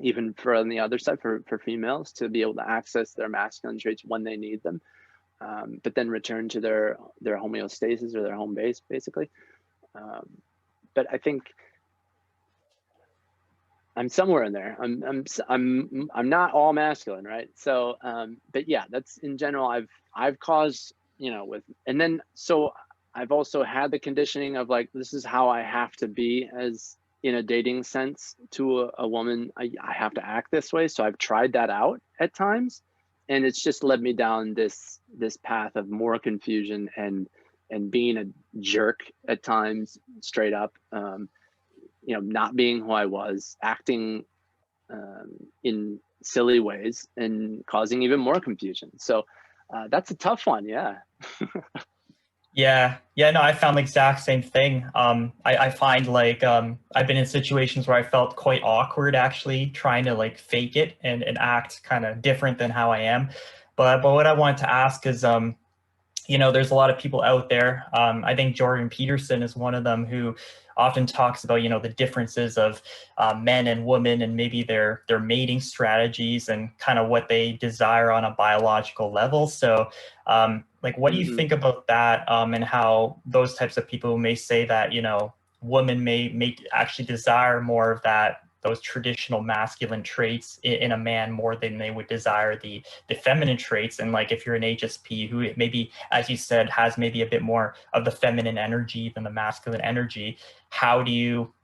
Even for on the other side, for females, to be able to access their masculine traits when they need them, but then return to their homeostasis or their home base, basically. But I think I'm somewhere in there. I'm not all masculine, right? So, but yeah, that's in general. I've caused, and then so I've also had the conditioning of like, this is how I have to be as in a dating sense to a woman. I have to act this way. So I've tried that out at times, and it's just led me down this path of more confusion and being a jerk at times, straight up. Not being who I was, acting in silly ways, and causing even more confusion. So that's a tough one. Yeah. Yeah, no, I found the exact same thing. I find like I've been in situations where I felt quite awkward actually trying to like fake it and act kind of different than how I am. But what I wanted to ask is, there's a lot of people out there. I think Jordan Peterson is one of them, who often talks about, the differences of men and women, and maybe their mating strategies and kind of what they desire on a biological level. So like, what do you think about that, and how those types of people may say that, women may actually desire more of those traditional masculine traits in a man more than they would desire the feminine traits? And like, if you're an HSP who maybe, as you said, has maybe a bit more of the feminine energy than the masculine energy,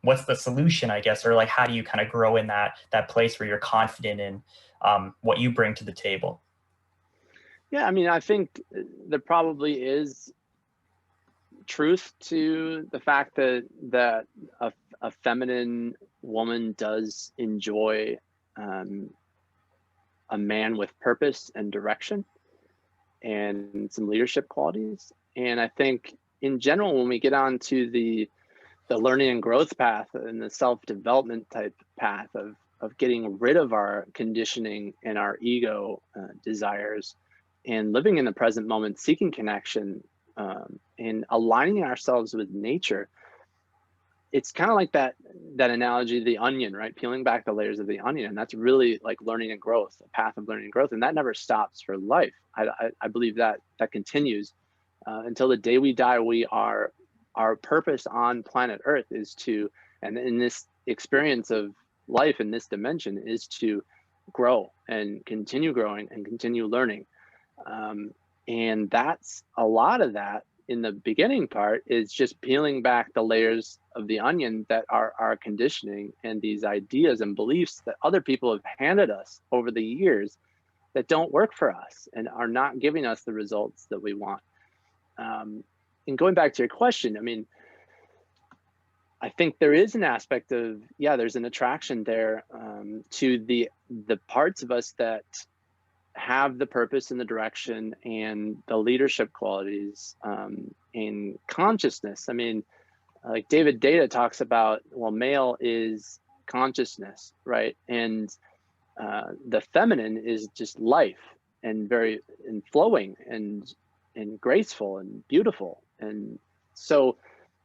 what's the solution, I guess? Or like, how do you kind of grow in that place where you're confident in what you bring to the table? Yeah, I mean, I think there probably is truth to the fact that a feminine woman does enjoy a man with purpose and direction and some leadership qualities. And I think in general, when we get on to the learning and growth path and the self-development type path of getting rid of our conditioning and our ego desires, and living in the present moment, seeking connection, and aligning ourselves with nature, it's kind of like that analogy of the onion, right? Peeling back the layers of the onion. And that's really like learning and growth, a path of learning and growth. And that never stops for life. I believe that continues until the day we die. Our purpose on planet Earth is to, and in this experience of life in this dimension, is to grow and continue growing and continue learning. And that's a lot of that in the beginning part is just peeling back the layers of the onion that are our conditioning and these ideas and beliefs that other people have handed us over the years that don't work for us and are not giving us the results that we want. And going back to your question, I mean, I think there is an aspect of, there's an attraction there to the parts of us that have the purpose and the direction and the leadership qualities in consciousness. I mean, like David Data talks about, well, male is consciousness, right? And the feminine is just life and very flowing and graceful and beautiful. And so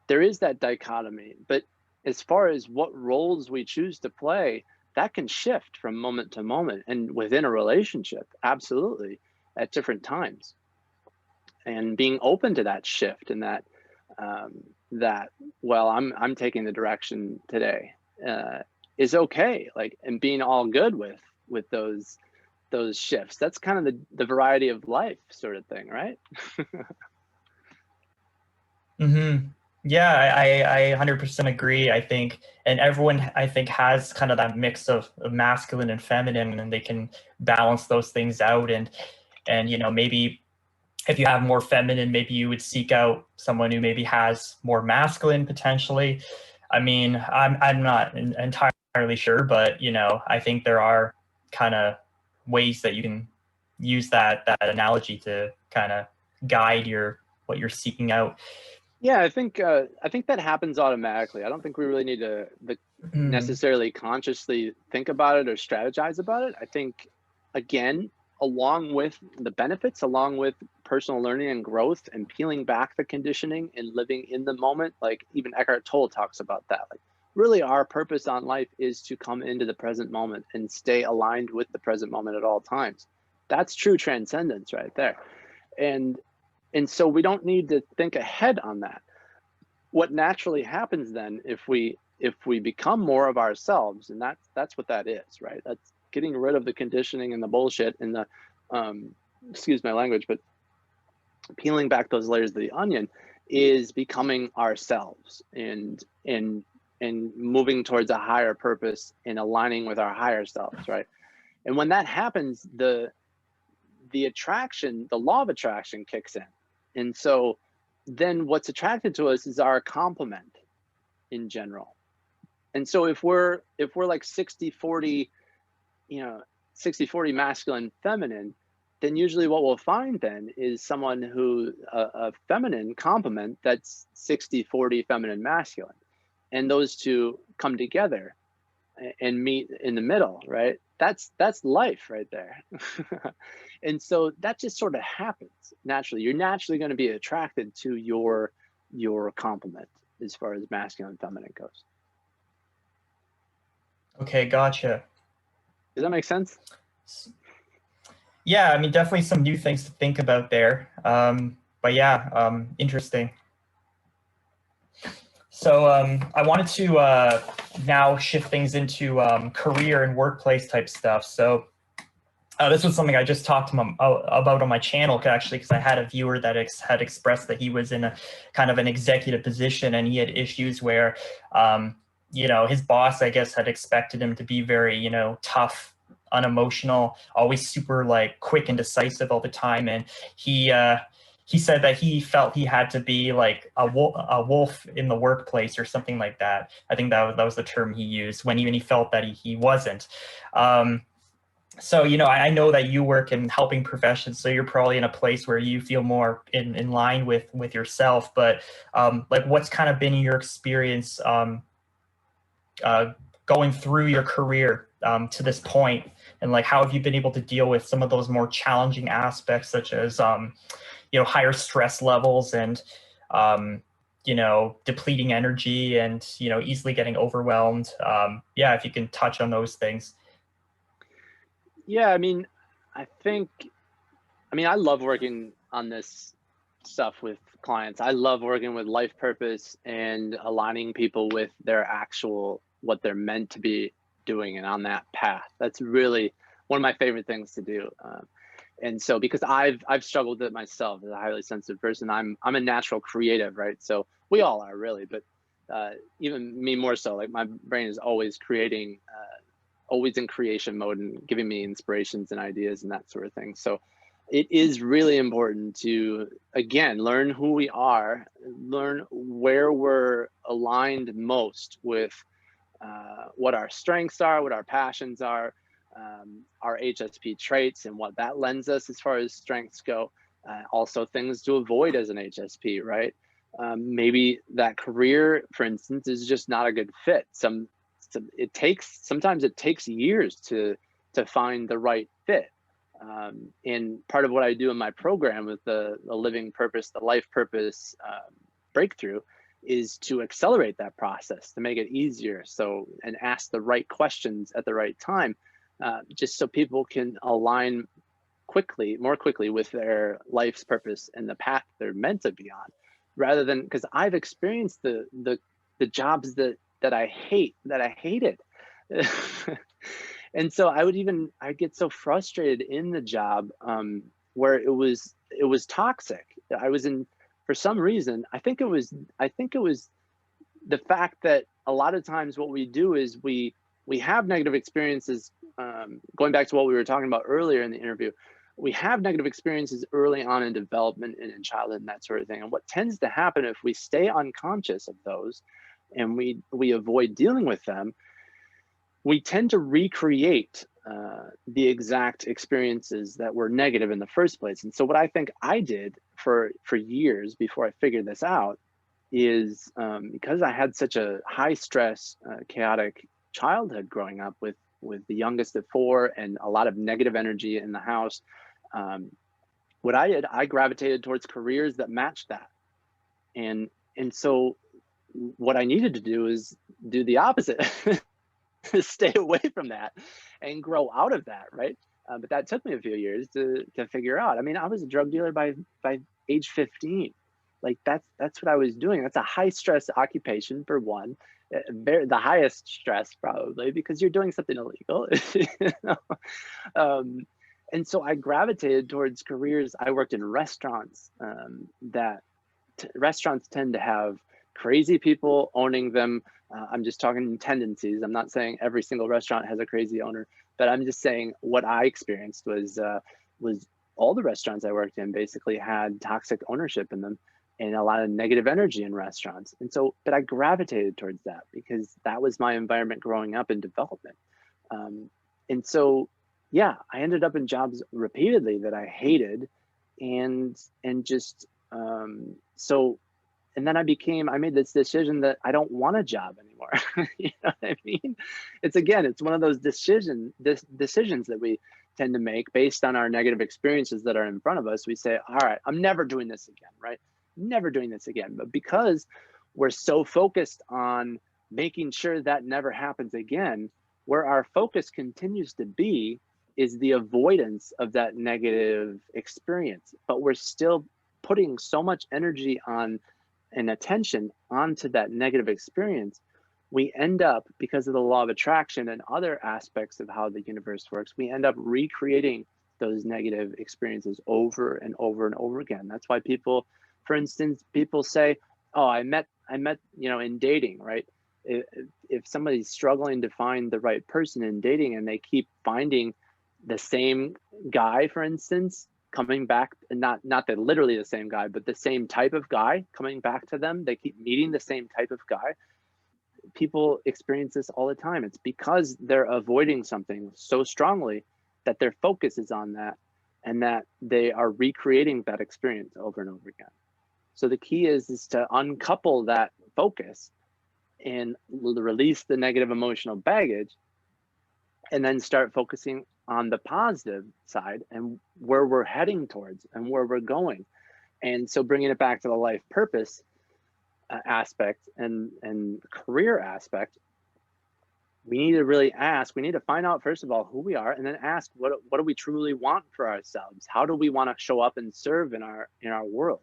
there is that dichotomy. But as far as what roles we choose to play, that can shift from moment to moment and within a relationship, absolutely, at different times. And being open to that shift and that, that, well, I'm taking the direction today, is okay. Like, and being all good with those shifts. That's kind of the variety of life sort of thing, right? Mm-hmm. Yeah, I 100% agree. I think, and everyone I think has kind of that mix of masculine and feminine, and they can balance those things out. And you know, maybe if you have more feminine, maybe you would seek out someone who maybe has more masculine potentially. I mean, I'm not entirely sure, but you know, I think there are kind of ways that you can use that analogy to kind of guide what you're seeking out. Yeah, I think that happens automatically. I don't think we really need to Mm, necessarily consciously think about it or strategize about it. I think, again, along with the benefits, along with personal learning and growth and peeling back the conditioning and living in the moment, like even Eckhart Tolle talks about that. Like, really, our purpose on life is to come into the present moment and stay aligned with the present moment at all times. That's true transcendence right there. And so we don't need to think ahead on that. What naturally happens then, if we become more of ourselves, and that's what that is, right? That's getting rid of the conditioning and the bullshit and the excuse my language, but peeling back those layers of the onion is becoming ourselves and moving towards a higher purpose and aligning with our higher selves, right? And when that happens, the attraction, the law of attraction kicks in. And so then what's attracted to us is our complement in general. And so if we're like 60-40, 60-40 masculine, feminine, then usually what we'll find then is someone who, a feminine complement that's 60-40 feminine, masculine. And those two come together and meet in the middle, right? That's life right there. And so that just sort of happens naturally. You're naturally going to be attracted to your complement as far as masculine and feminine goes. okay, gotcha. Does that make sense? Yeah, I mean, definitely some new things to think about there. But yeah, interesting. So I wanted to now shift things into career and workplace type stuff. So this was something I just talked to him about on my channel, actually, because I had a viewer that had expressed that he was in a kind of an executive position, and he had issues where, you know, his boss, I guess, had expected him to be very, you know, tough, unemotional, always super like quick and decisive all the time, and he said that he felt he had to be like a wolf in the workplace or something like that. I think that was the term he used when even he felt that he wasn't. So, you know, I know that you work in helping professions, so you're probably in a place where you feel more in line with yourself. But like, what's kind of been your experience going through your career to this point, and like, how have you been able to deal with some of those more challenging aspects, such as you know, higher stress levels and you know, depleting energy and, you know, easily getting overwhelmed? Yeah, if you can touch on those things. Yeah, I mean, I I love working on this stuff with clients. I love working with life purpose and aligning people with their actual, what they're meant to be doing and on that path. That's really one of my favorite things to do. And so, because I've struggled with it myself as a highly sensitive person, I'm a natural creative, right? So we all are, really, but even me more so. Like, my brain is always creating, always in creation mode and giving me inspirations and ideas and that sort of thing. So it is really important to, again, learn who we are, learn where we're aligned most with what our strengths are, what our passions are, our HSP traits, and what that lends us as far as strengths go. Also, things to avoid as an HSP, right? Maybe that career, for instance, is just not a good fit. Sometimes it takes years to find the right fit. And part of what I do in my program with the living purpose, the life purpose breakthrough, is to accelerate that process, to make it easier. So, and ask the right questions at the right time, just so people can align more quickly with their life's purpose and the path they're meant to be on, rather than, because I've experienced the jobs that I hated. And so I get so frustrated in the job, where it was toxic. I was in, for some reason, I think it was the fact that a lot of times what we do is we have negative experiences, going back to what we were talking about earlier in the interview. We have negative experiences early on in development and in childhood and that sort of thing. And what tends to happen if we stay unconscious of those and we avoid dealing with them, we tend to recreate the exact experiences that were negative in the first place. And so what I think I did for years before I figured this out is, because I had such a high stress, chaotic childhood growing up with the youngest of 4 and a lot of negative energy in the house, what I did, I gravitated towards careers that matched that. And so what I needed to do is do the opposite. Stay away from that and grow out of that, right? But that took me a few years to figure out. I mean, I was a drug dealer by age 15. Like that's what I was doing. That's a high stress occupation, for one, the highest stress probably, because you're doing something illegal. You know? And so I gravitated towards careers. I worked in restaurants, restaurants tend to have crazy people owning them. I'm just talking tendencies. I'm not saying every single restaurant has a crazy owner, but I'm just saying what I experienced was all the restaurants I worked in basically had toxic ownership in them and a lot of negative energy in restaurants. And so, but I gravitated towards that because that was my environment growing up in development. And so, yeah, I ended up in jobs repeatedly that I hated, and just so. And then I made this decision that I don't want a job anymore. You know what I mean? It's one of those decisions that we tend to make based on our negative experiences that are in front of us. We say, all right, I'm never doing this again, right? Never doing this again. But because we're so focused on making sure that never happens again, where our focus continues to be is the avoidance of that negative experience. But we're still putting so much energy on and attention onto that negative experience, we end up, because of the law of attraction and other aspects of how the universe works, we end up recreating those negative experiences over and over and over again. That's why people, for instance, people say, oh, I met, you know, in dating, right? If somebody's struggling to find the right person in dating and they keep finding the same guy, for instance, coming back, and not that literally the same guy, but the same type of guy coming back to them, they keep meeting the same type of guy. People experience this all the time. It's because they're avoiding something so strongly that their focus is on that, and that they are recreating that experience over and over again. So the key is to uncouple that focus and release the negative emotional baggage, and then start focusing on the positive side and where we're heading towards and where we're going. And so bringing it back to the life purpose aspect and career aspect, we need to really ask, we need to find out, first of all, who we are, and then ask, what do we truly want for ourselves? How do we want to show up and serve in our world?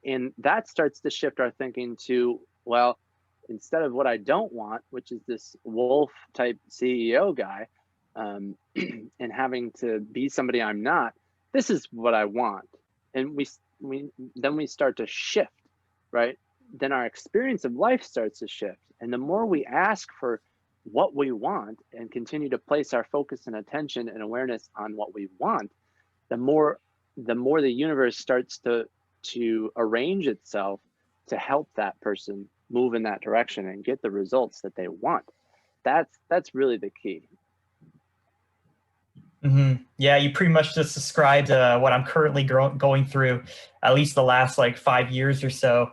And that starts to shift our thinking to, well, instead of what I don't want, which is this wolf type CEO guy, and having to be somebody I'm not, this is what I want. And then we start to shift, right? Then our experience of life starts to shift. And the more we ask for what we want and continue to place our focus and attention and awareness on what we want, the more the universe starts to arrange itself to help that person move in that direction and get the results that they want. That's really the key. Mm-hmm. Yeah, you pretty much just described what I'm currently going through, at least the last like 5 years or so.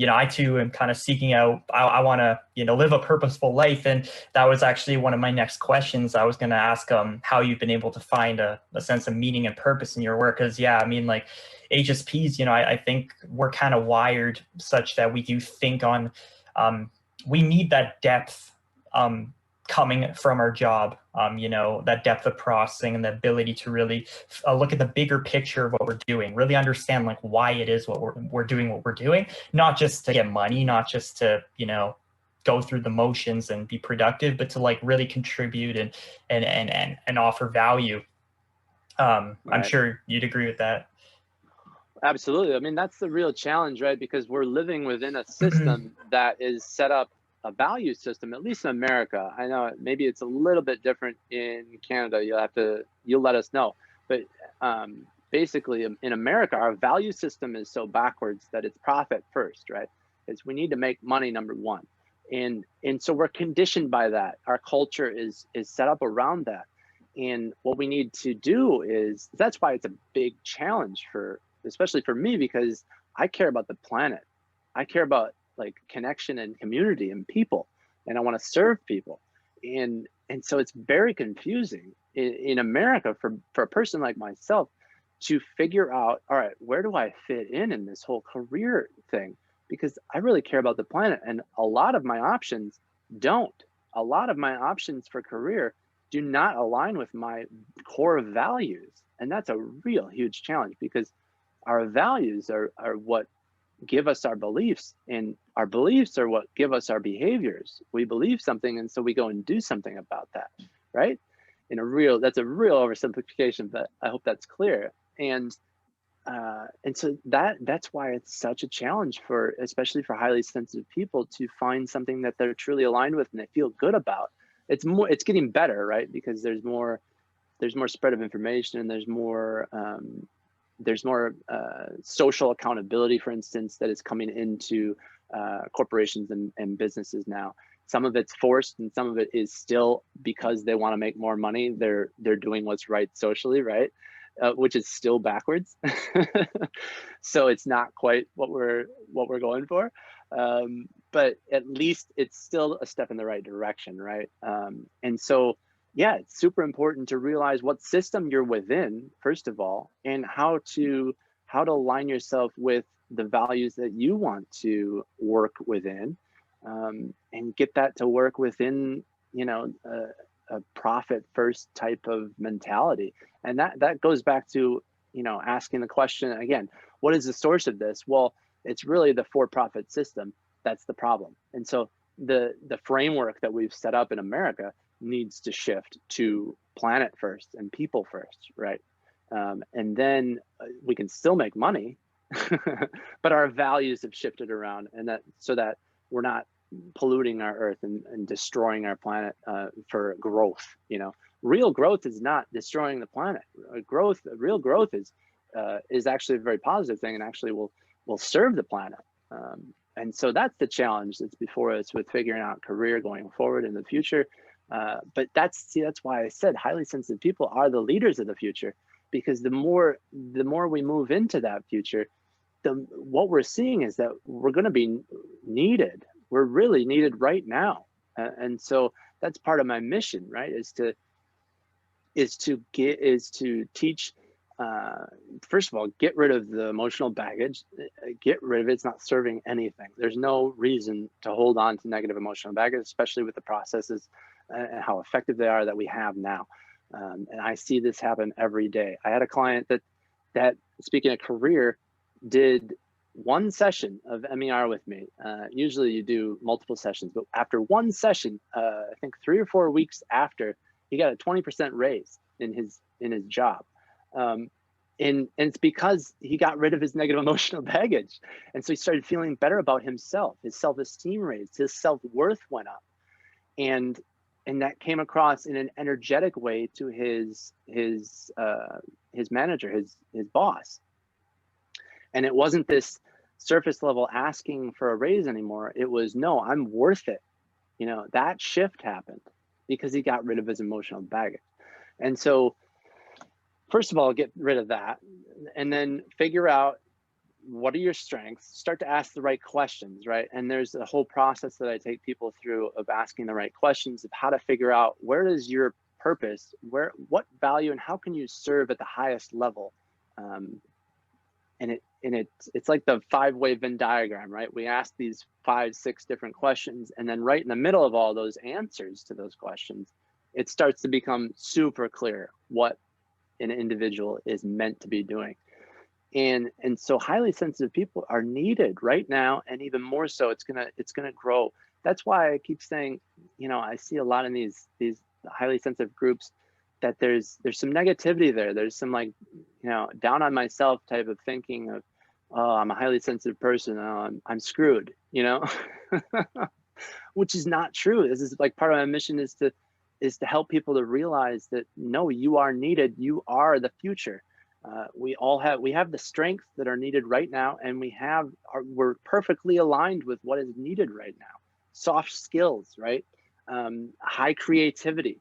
I too am kind of seeking out, I want to, live a purposeful life. And that was actually one of my next questions. I was going to ask how you've been able to find a sense of meaning and purpose in your work. Because, yeah, I mean, like HSPs, I think we're kind of wired such that we do think on, we need that depth coming from our job, that depth of processing and the ability to really look at the bigger picture of what we're doing, really understand like why it is what we're doing, what we're doing, not just to get money, not just to, go through the motions and be productive, but to like really contribute and offer value. I'm sure you'd agree with that. Absolutely. I mean, that's the real challenge, right? Because we're living within a system that is set up, a value system, at least in America. I know maybe it's a little bit different in Canada. You'll let us know. But basically in America, our value system is so backwards that it's profit first, right? We need to make money, number one. And so we're conditioned by that. Our culture is set up around that. And what we need to do is, that's why it's a big challenge especially for me, because I care about the planet. I care about like connection and community and people, and I want to serve people. And so it's very confusing in America for a person like myself to figure out, all right, where do I fit in this whole career thing? Because I really care about the planet, and a lot of my options don't. A lot of my options for career do not align with my core values. And that's a real huge challenge, because our values are what give us our beliefs, and our beliefs are what give us our behaviors. We believe something, and so we go and do something about that, right? That's a real oversimplification, but I hope that's clear. And so that's why it's such a challenge especially for highly sensitive people, to find something that they're truly aligned with and they feel good about. It's getting better, right? Because there's more spread of information, and there's more social accountability, for instance, that is coming into corporations and businesses now. Some of it's forced, and some of it is still because they want to make more money. They're doing what's right socially, right? Which is still backwards. So it's not quite what we're going for, but at least it's still a step in the right direction, right? And so, yeah, it's super important to realize what system you're within, first of all, and how to align yourself with the values that you want to work within, and get that to work within, a profit first type of mentality. And that goes back to, asking the question again, what is the source of this? Well, it's really the for-profit system. That's the problem. And so the framework that we've set up in America needs to shift to planet first and people first, right? And then we can still make money, but our values have shifted around, and so that we're not polluting our earth and destroying our planet for growth. Real growth is not destroying the planet. Real growth is actually a very positive thing, and actually will serve the planet. And so that's the challenge that's before us with figuring out career going forward in the future. But that's why I said highly sensitive people are the leaders of the future, because the more we move into that future, what we're seeing is that we're going to be needed. We're really needed right now. And so that's part of my mission, right? Is to teach, first of all, get rid of the emotional baggage, get rid of it. It's not serving anything. There's no reason to hold on to negative emotional baggage, especially with the processes and how effective they are that we have now. And I see this happen every day. I had a client that speaking of career, did one session of MER with me. Usually you do multiple sessions, but after one session, I think 3 or 4 weeks after, he got a 20% raise in his job. And it's because he got rid of his negative emotional baggage. And so he started feeling better about himself. His self-esteem raised, his self-worth went up. And that came across in an energetic way to his manager, his boss. And it wasn't this surface level asking for a raise anymore. It was, no, I'm worth it. That shift happened because he got rid of his emotional baggage. And so, first of all, get rid of that, and then figure out, what are your strengths? Start to ask the right questions, right? And there's a whole process that I take people through of asking the right questions of how to figure out where is your purpose, what value, and how can you serve at the highest level. It's like the 5-way Venn diagram, right? We ask these 5, 6 different questions, and then right in the middle of all those answers to those questions, it starts to become super clear what an individual is meant to be doing. And so highly sensitive people are needed right now, and even more so, it's gonna grow. That's why I keep saying, I see a lot in these highly sensitive groups that there's some negativity there. There's some down on myself type of thinking of, oh, I'm a highly sensitive person, oh, I'm screwed, which is not true. This is like part of my mission is to help people to realize that no, you are needed. You are the future. We have the strengths that are needed right now, and we're perfectly aligned with what is needed right now. Soft skills, right? High creativity,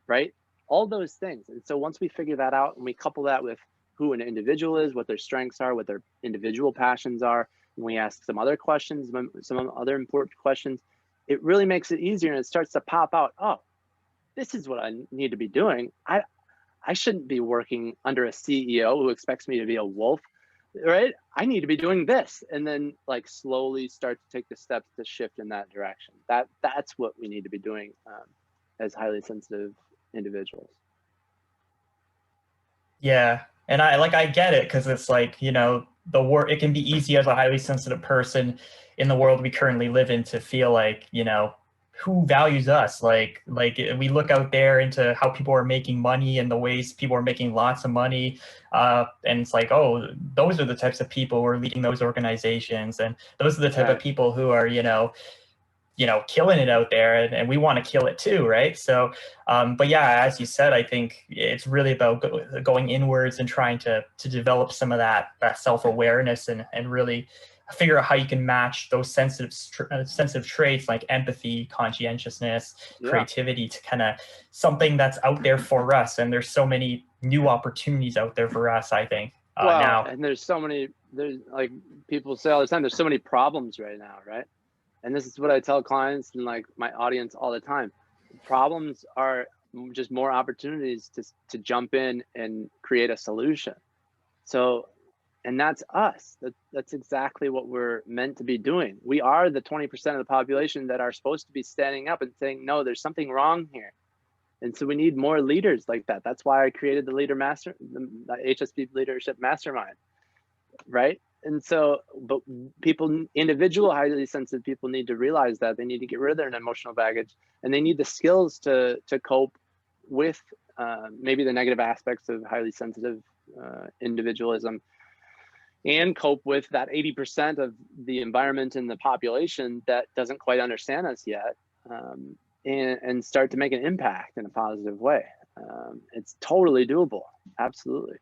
right? All those things. And so once we figure that out and we couple that with who an individual is, what their strengths are, what their individual passions are, and we ask some other questions, some other important questions, it really makes it easier, and it starts to pop out, oh, this is what I need to be doing. I shouldn't be working under a CEO who expects me to be a wolf, right? I need to be doing this, and then slowly start to take the steps to shift in that direction. That's what we need to be doing as highly sensitive individuals. Yeah, and I get it, because it's it can be easy as a highly sensitive person in the world we currently live in to feel like, who values us? Like we look out there into how people are making money and the ways people are making lots of money, and it's like, oh, those are the types of people who are leading those organizations, and those are the type of people who are killing it out there, and we want to kill it too, right? So but yeah, as you said, I think it's really about going inwards and trying to develop some of that self-awareness and really figure out how you can match those sensitive traits like empathy, conscientiousness, creativity to kind of something that's out there for us. And there's so many new opportunities out there for us, I think. Now, and there's like people say all the time, there's so many problems right now, right? And this is what I tell clients and my audience all the time. Problems are just more opportunities to jump in and create a solution. So, and that's us. That's exactly what we're meant to be doing. We are the 20% of the population that are supposed to be standing up and saying, no, there's something wrong here. And so we need more leaders like that. That's why I created the HSP Leadership Mastermind, right? And so, but individual highly sensitive people need to realize that they need to get rid of their emotional baggage, and they need the skills to cope with maybe the negative aspects of highly sensitive individualism, and cope with that 80% of the environment and the population that doesn't quite understand us yet, and start to make an impact in a positive way. It's totally doable. Absolutely.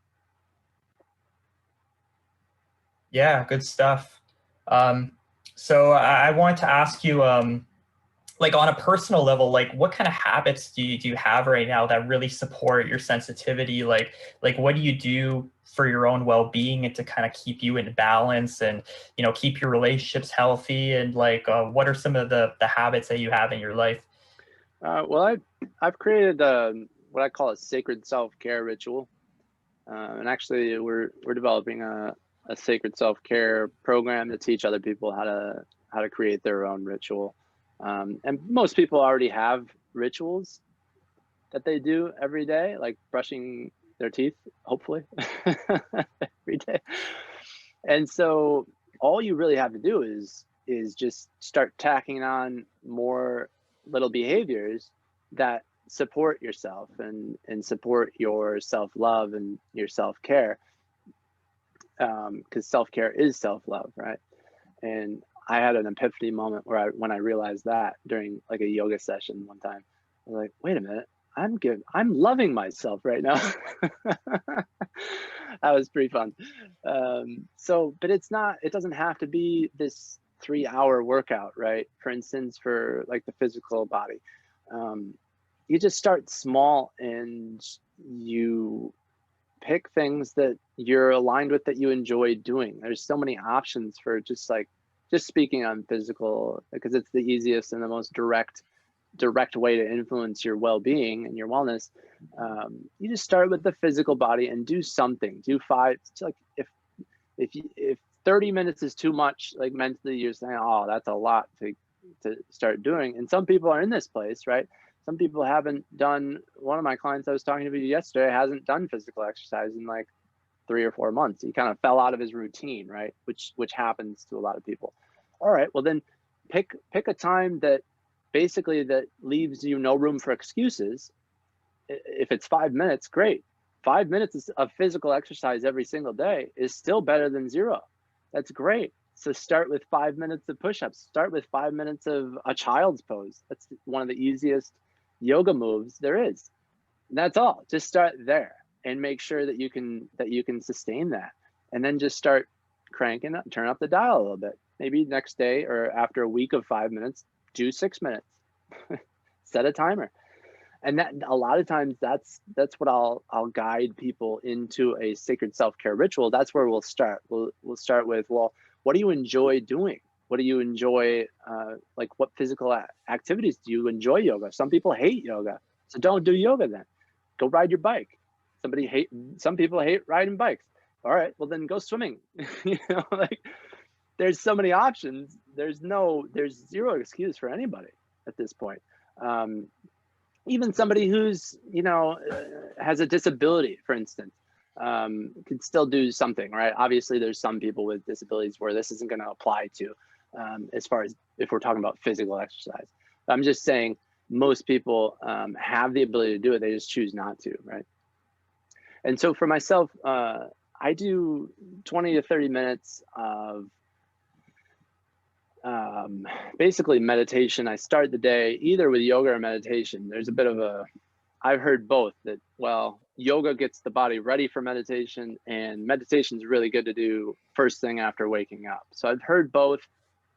Yeah, good stuff. So I wanted to ask you, on a personal level, what kind of habits do you have right now that really support your sensitivity? Like what do you do for your own well-being and to kind of keep you in balance and, keep your relationships healthy? And what are some of the habits that you have in your life? Well, I've created what I call a sacred self-care ritual. And actually we're developing a sacred self-care program to teach other people how to create their own ritual. And most people already have rituals that they do every day, like brushing their teeth, hopefully, every day. And so all you really have to do is just start tacking on more little behaviors that support yourself and support your self-love and your self-care. Because self-care is self-love, right? And I had an epiphany moment when I realized that during a yoga session one time. I was like, wait a minute, I'm loving myself right now. That was pretty fun. But it doesn't have to be this 3-hour workout, right? For instance, for the physical body, you just start small and you pick things that you're aligned with, that you enjoy doing. There's so many options for just speaking on physical, because it's the easiest and the most direct way to influence your well-being and your wellness. You just start with the physical body and do something. Do 5. It's like if 30 minutes is too much, like mentally you're saying, oh, that's a lot to start doing. And some people are in this place, right? Some people haven't done. One of my clients I was talking to yesterday hasn't done physical exercise in like 3 or 4 months. He kind of fell out of his routine, right? Which happens to a lot of people. All right, well then pick a time that basically that leaves you no room for excuses. If it's 5 minutes, great. 5 minutes of physical exercise every single day is still better than 0. That's great. So start with 5 minutes of push-ups. Start with 5 minutes of a child's pose. That's one of the easiest yoga moves there is. And that's all. Just start there and make sure that you can sustain that. And then just start cranking up, turn up the dial a little bit. Maybe next day or after a week of 5 minutes, do 6 minutes. Set a timer. And that a lot of times that's what I'll guide people into a sacred self-care ritual. That's where we'll start. We'll start with, well, what do you enjoy doing? What do you enjoy? Like, what physical activities do you enjoy? Yoga. Some people hate yoga, so don't do yoga then. Go ride your bike. Some people hate riding bikes. All right, well then go swimming. Like, there's so many options. There's 0 excuse for anybody at this point. Even somebody who's, has a disability, for instance, could still do something, right? Obviously, there's some people with disabilities where this isn't going to apply to, as far as if we're talking about physical exercise. I'm just saying most people have the ability to do it. They just choose not to, right? And so for myself, I do 20 to 30 minutes of basically meditation. I start the day either with yoga or meditation. There's a bit of I've heard both, that, well, yoga gets the body ready for meditation, and meditation is really good to do first thing after waking up. So I've heard both.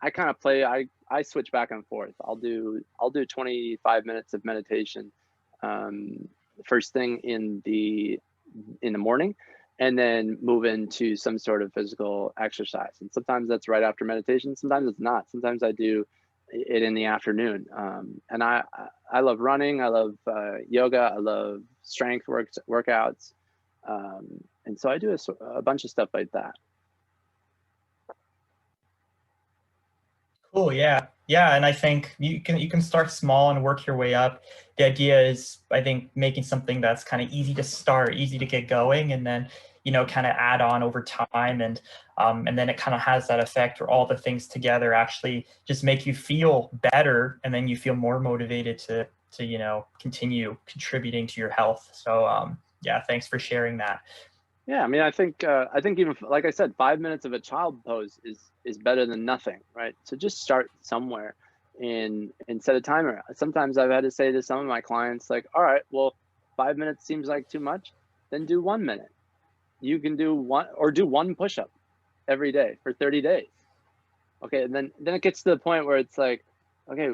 I kind of play, I switch back and forth. I'll do 25 minutes of meditation first thing in the morning, and then move into some sort of physical exercise. And sometimes that's right after meditation. Sometimes it's not. Sometimes I do it in the afternoon. And I love running. I love yoga. I love strength workouts. And so I do a bunch of stuff like that. Cool. Yeah. And I think you can start small and work your way up. The idea is, I think, making something that's kind of easy to start, easy to get going, and then, kind of add on over time. And then it kind of has that effect where all the things together actually just make you feel better. And then you feel more motivated to continue contributing to your health. So yeah, thanks for sharing that. Yeah, I mean, I think even, like I said, 5 minutes of a child pose is better than nothing, right? So just start somewhere and set a timer. Sometimes I've had to say to some of my clients, like, all right, well, 5 minutes seems like too much, then do 1 minute. You can do one push-up every day for 30 days. Okay, and then it gets to the point where it's like, okay,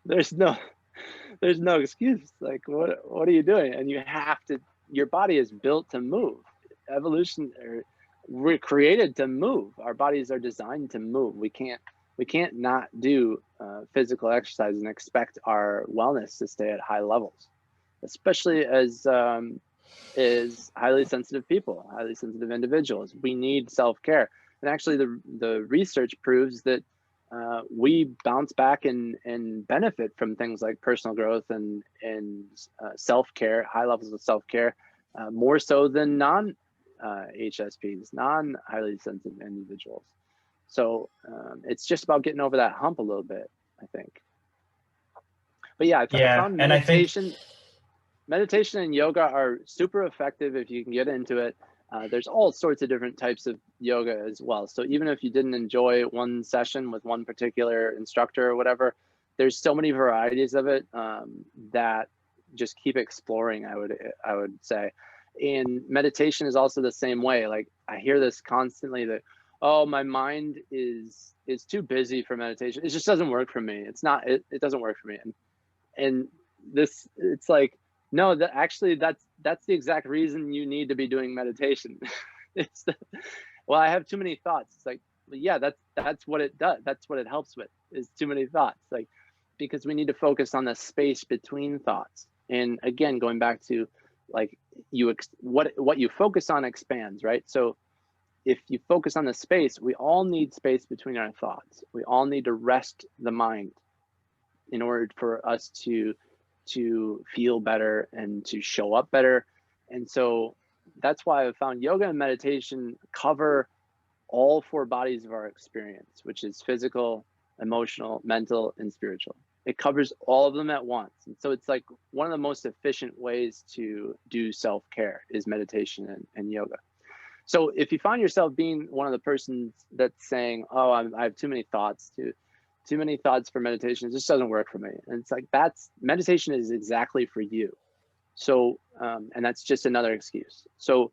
there's no excuse. Like, what are you doing? And you have to. Your body is built to move. We're created to move. Our bodies are designed to move. We can't not do physical exercise and expect our wellness to stay at high levels, especially as highly sensitive people, highly sensitive individuals. We need self-care. And actually the research proves that we bounce back and benefit from things like personal growth and self-care, high levels of self-care, more so than non-HSPs, non-highly sensitive individuals. So it's just about getting over that hump a little bit, I think. But yeah, I found meditation and yoga are super effective if you can get into it. There's all sorts of different types of yoga as well. So even if you didn't enjoy one session with one particular instructor or whatever, there's so many varieties of it that just keep exploring, I would say. And meditation is also the same way. Like, I hear this constantly that, oh, my mind is too busy for meditation. It just doesn't work for me. It doesn't work for me. And this, it's like, No, actually that's the exact reason you need to be doing meditation. It's well, I have too many thoughts. It's like, well, yeah, that's what it does. That's what it helps with, is too many thoughts. Like, because we need to focus on the space between thoughts. And again, going back to like what you focus on expands, right? So if you focus on the space, we all need space between our thoughts. We all need to rest the mind in order for us to feel better and to show up better. And so that's why I found yoga and meditation cover all 4 bodies of our experience, which is physical, emotional, mental, and spiritual. It covers all of them at once. And so it's like one of the most efficient ways to do self-care is meditation and yoga. So if you find yourself being one of the persons that's saying, oh, I have too many thoughts, too many thoughts for meditation, it just doesn't work for me. And it's like, meditation is exactly for you. So, and that's just another excuse. So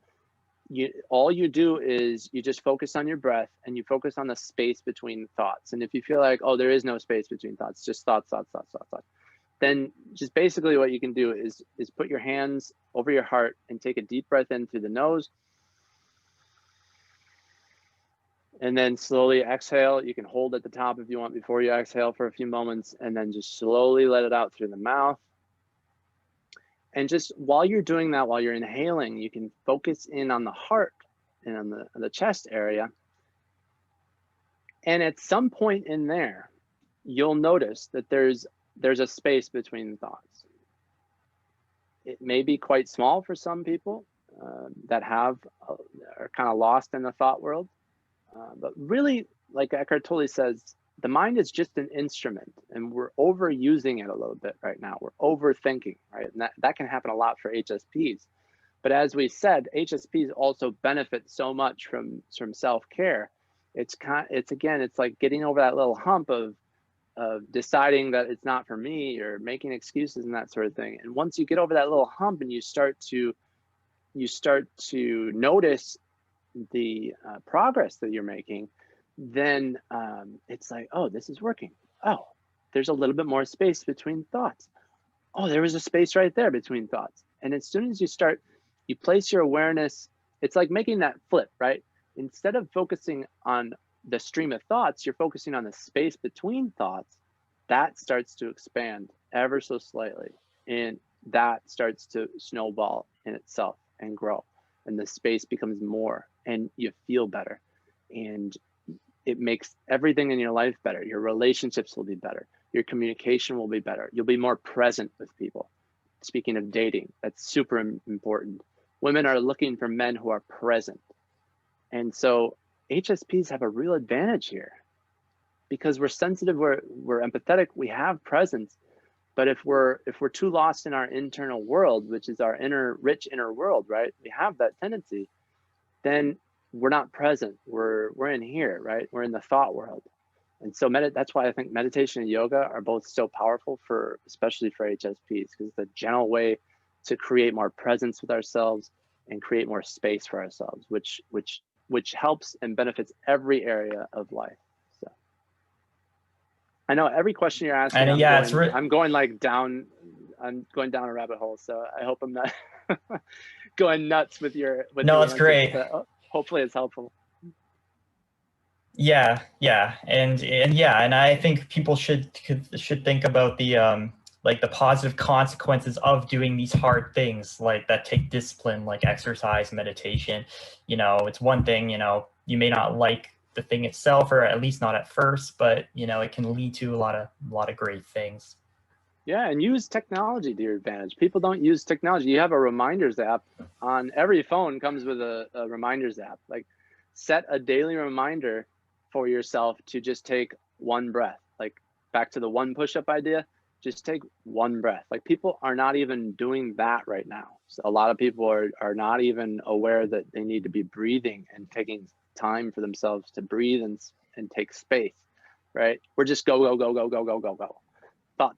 all you do is you just focus on your breath and you focus on the space between thoughts. And if you feel like, oh, there is no space between thoughts, just thoughts, then just basically what you can do is put your hands over your heart and take a deep breath in through the nose. And then slowly exhale. You can hold at the top if you want before you exhale for a few moments, and then just slowly let it out through the mouth. And just while you're doing that, while you're inhaling, you can focus in on the heart and on the chest area. And at some point in there, you'll notice that there's a space between thoughts. It may be quite small for some people that are kind of lost in the thought world. But really, like Eckhart Tolle says, the mind is just an instrument, and we're overusing it a little bit right now. We're overthinking, right? And that can happen a lot for HSPs. But as we said, HSPs also benefit so much from self-care. It's like getting over that little hump of deciding that it's not for me, or making excuses and that sort of thing. And once you get over that little hump and you start to notice the progress that you're making, then it's like, oh, this is working. Oh, there's a little bit more space between thoughts. Oh, there was a space right there between thoughts. And as soon as you place your awareness, it's like making that flip, right? Instead of focusing on the stream of thoughts, you're focusing on the space between thoughts. That starts to expand ever so slightly, and that starts to snowball in itself and grow, and the space becomes more, and you feel better, and it makes everything in your life better. Your relationships will be better. Your communication will be better. You'll be more present with people. Speaking of dating, that's super important. Women are looking for men who are present. And so HSPs have a real advantage here, because we're sensitive, we're empathetic, we have presence. But if we're too lost in our internal world, which is our rich inner world, right? We have that tendency, then we're not present. We're in here, right? We're in the thought world. And so that's why I think meditation and yoga are both so powerful especially for HSPs, because it's a gentle way to create more presence with ourselves and create more space for ourselves, which helps and benefits every area of life. So I know every question you're asking, and I'm going down a rabbit hole. So I hope I'm not going nuts with your no, it's answers, great. but hopefully it's helpful. Yeah, and I think people should think about the like the positive consequences of doing these hard things, like that take discipline, like exercise, meditation. It's one thing, you may not like the thing itself, or at least not at first, but it can lead to a lot of great things. Yeah, and use technology to your advantage. People don't use technology. You have a reminders app on every phone, comes with a reminders app. Like, set a daily reminder for yourself to just take one breath. Like, back to the one push-up idea, just take one breath. Like, people are not even doing that right now. So a lot of people are not even aware that they need to be breathing and taking time for themselves to breathe and take space, right? We're just go. Thought.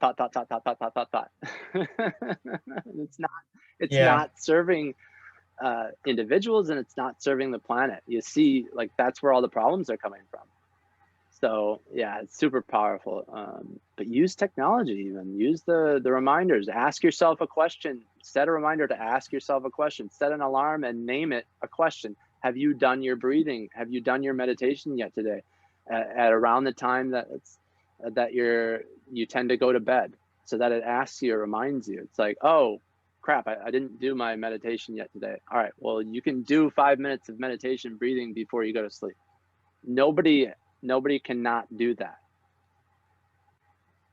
It's not serving individuals, and it's not serving the planet. You see, like, that's where all the problems are coming from. So yeah, it's super powerful. But use technology, even use the reminders. Ask yourself a question. Set a reminder to ask yourself a question. Set an alarm and name it a question. Have you done your breathing? Have you done your meditation yet today? At around the time that you tend to go to bed, so that it asks you or reminds you. It's like, oh crap, I didn't do my meditation yet today. All right, well, you can do 5 minutes of meditation breathing before you go to sleep. Nobody cannot do that.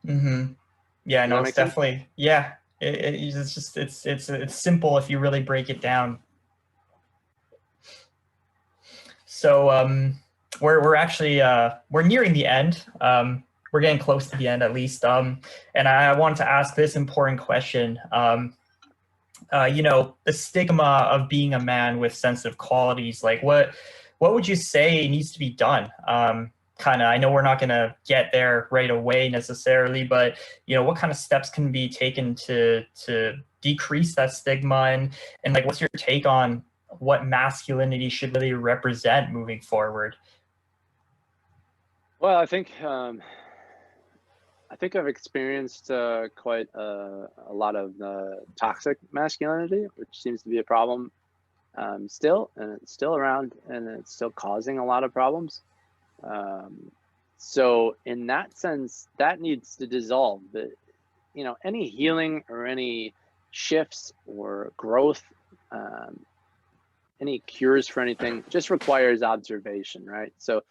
Mm-hmm. Yeah, Does no, that it's make sense? definitely, yeah. It's just it's simple if you really break it down. So we're actually we're nearing the end. We're getting close to the end at least. And I wanted to ask this important question. You know, the stigma of being a man with sensitive qualities, like what would you say needs to be done? Kind of, I know we're not going to get there right away necessarily, but you know, what kind of steps can be taken to decrease that stigma, and like, what's your take on what masculinity should really represent moving forward? Well, I think I've experienced quite a lot of toxic masculinity, which seems to be a problem still, and it's still around, and it's still causing a lot of problems. So in that sense, that needs to dissolve. But you know, any healing or any shifts or growth, any cures for anything, just requires observation, right? So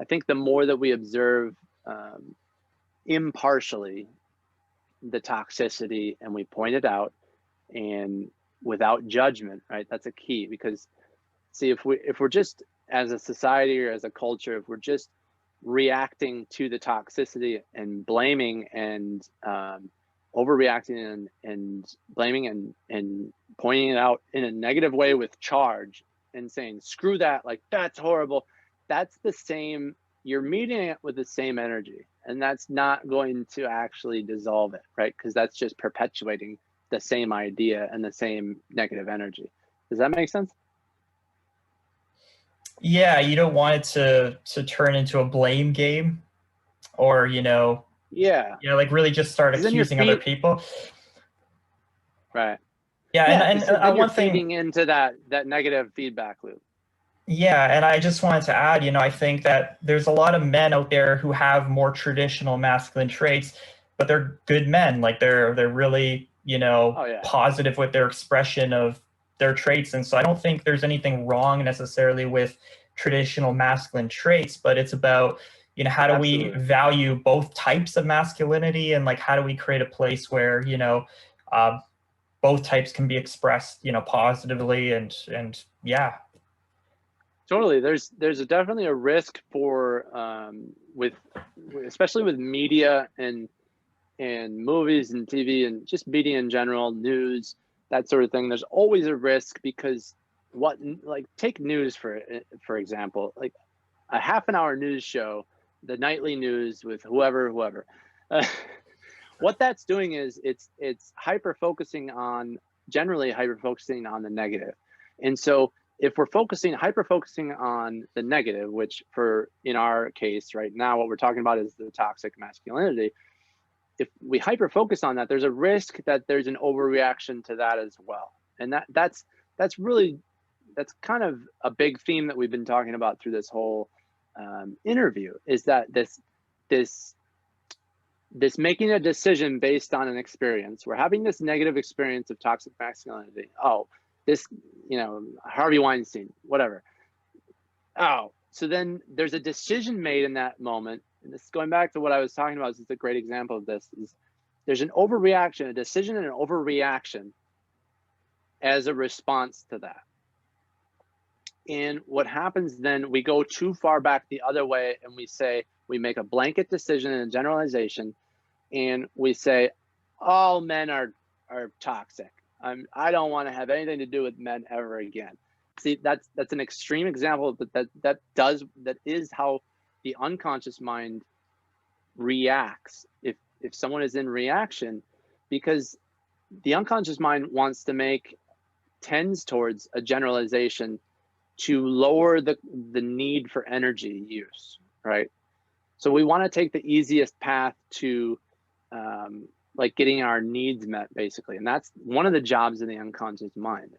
I think the more that we observe impartially the toxicity and we point it out, and without judgment, right? That's a key, because see, if we're just, as a society or as a culture, if we're just reacting to the toxicity and blaming and overreacting and blaming and pointing it out in a negative way with charge and saying screw that, like that's horrible, that's the same, you're meeting it with the same energy, and that's not going to actually dissolve it, right? Because that's just perpetuating the same idea and the same negative energy. Does that make sense? Yeah, you don't want it to turn into a blame game, or you know, Yeah. like really just start Then you're accusing other people. right. Yeah, Yeah, and because then you're one thing, feeding into that negative feedback loop. yeah, and I just wanted to add, you know, I think that there's a lot of men out there who have more traditional masculine traits, but they're good men. Like they're really, you know, Oh yeah, positive with their expression of their traits. And so I don't think there's anything wrong necessarily with traditional masculine traits, but it's about, you know, how do we absolutely. value both types of masculinity, and like how do we create a place where, you know, both types can be expressed, you know, positively, and yeah. Totally. There's definitely a risk for with especially with media and movies and TV and just media in general, news, that sort of thing. There's always a risk, because what, like, take news for example, like a half an hour news show, the nightly news with whoever, what that's doing is it's generally hyper focusing on the negative. And so if we're hyper focusing on the negative, which in our case right now, what we're talking about is the toxic masculinity. If we hyper focus on that, there's a risk that there's an overreaction to that as well. And that's kind of a big theme that we've been talking about through this whole interview, is that this making a decision based on an experience. We're having this negative experience of toxic masculinity. Oh, this, you know, Harvey Weinstein, whatever. Oh, so then there's a decision made in that moment. And this is going back to what I was talking about. This is a great example of this. Is there's an overreaction, a decision and an overreaction as a response to that. And what happens then, we go too far back the other way, and we make a blanket decision and a generalization, and we say all men are toxic. I don't want to have anything to do with men ever again. See, that's an extreme example, but that is how the unconscious mind reacts if someone is in reaction, because the unconscious mind tends towards a generalization to lower the need for energy use, right? So we want to take the easiest path to like getting our needs met, basically. And that's one of the jobs of the unconscious mind.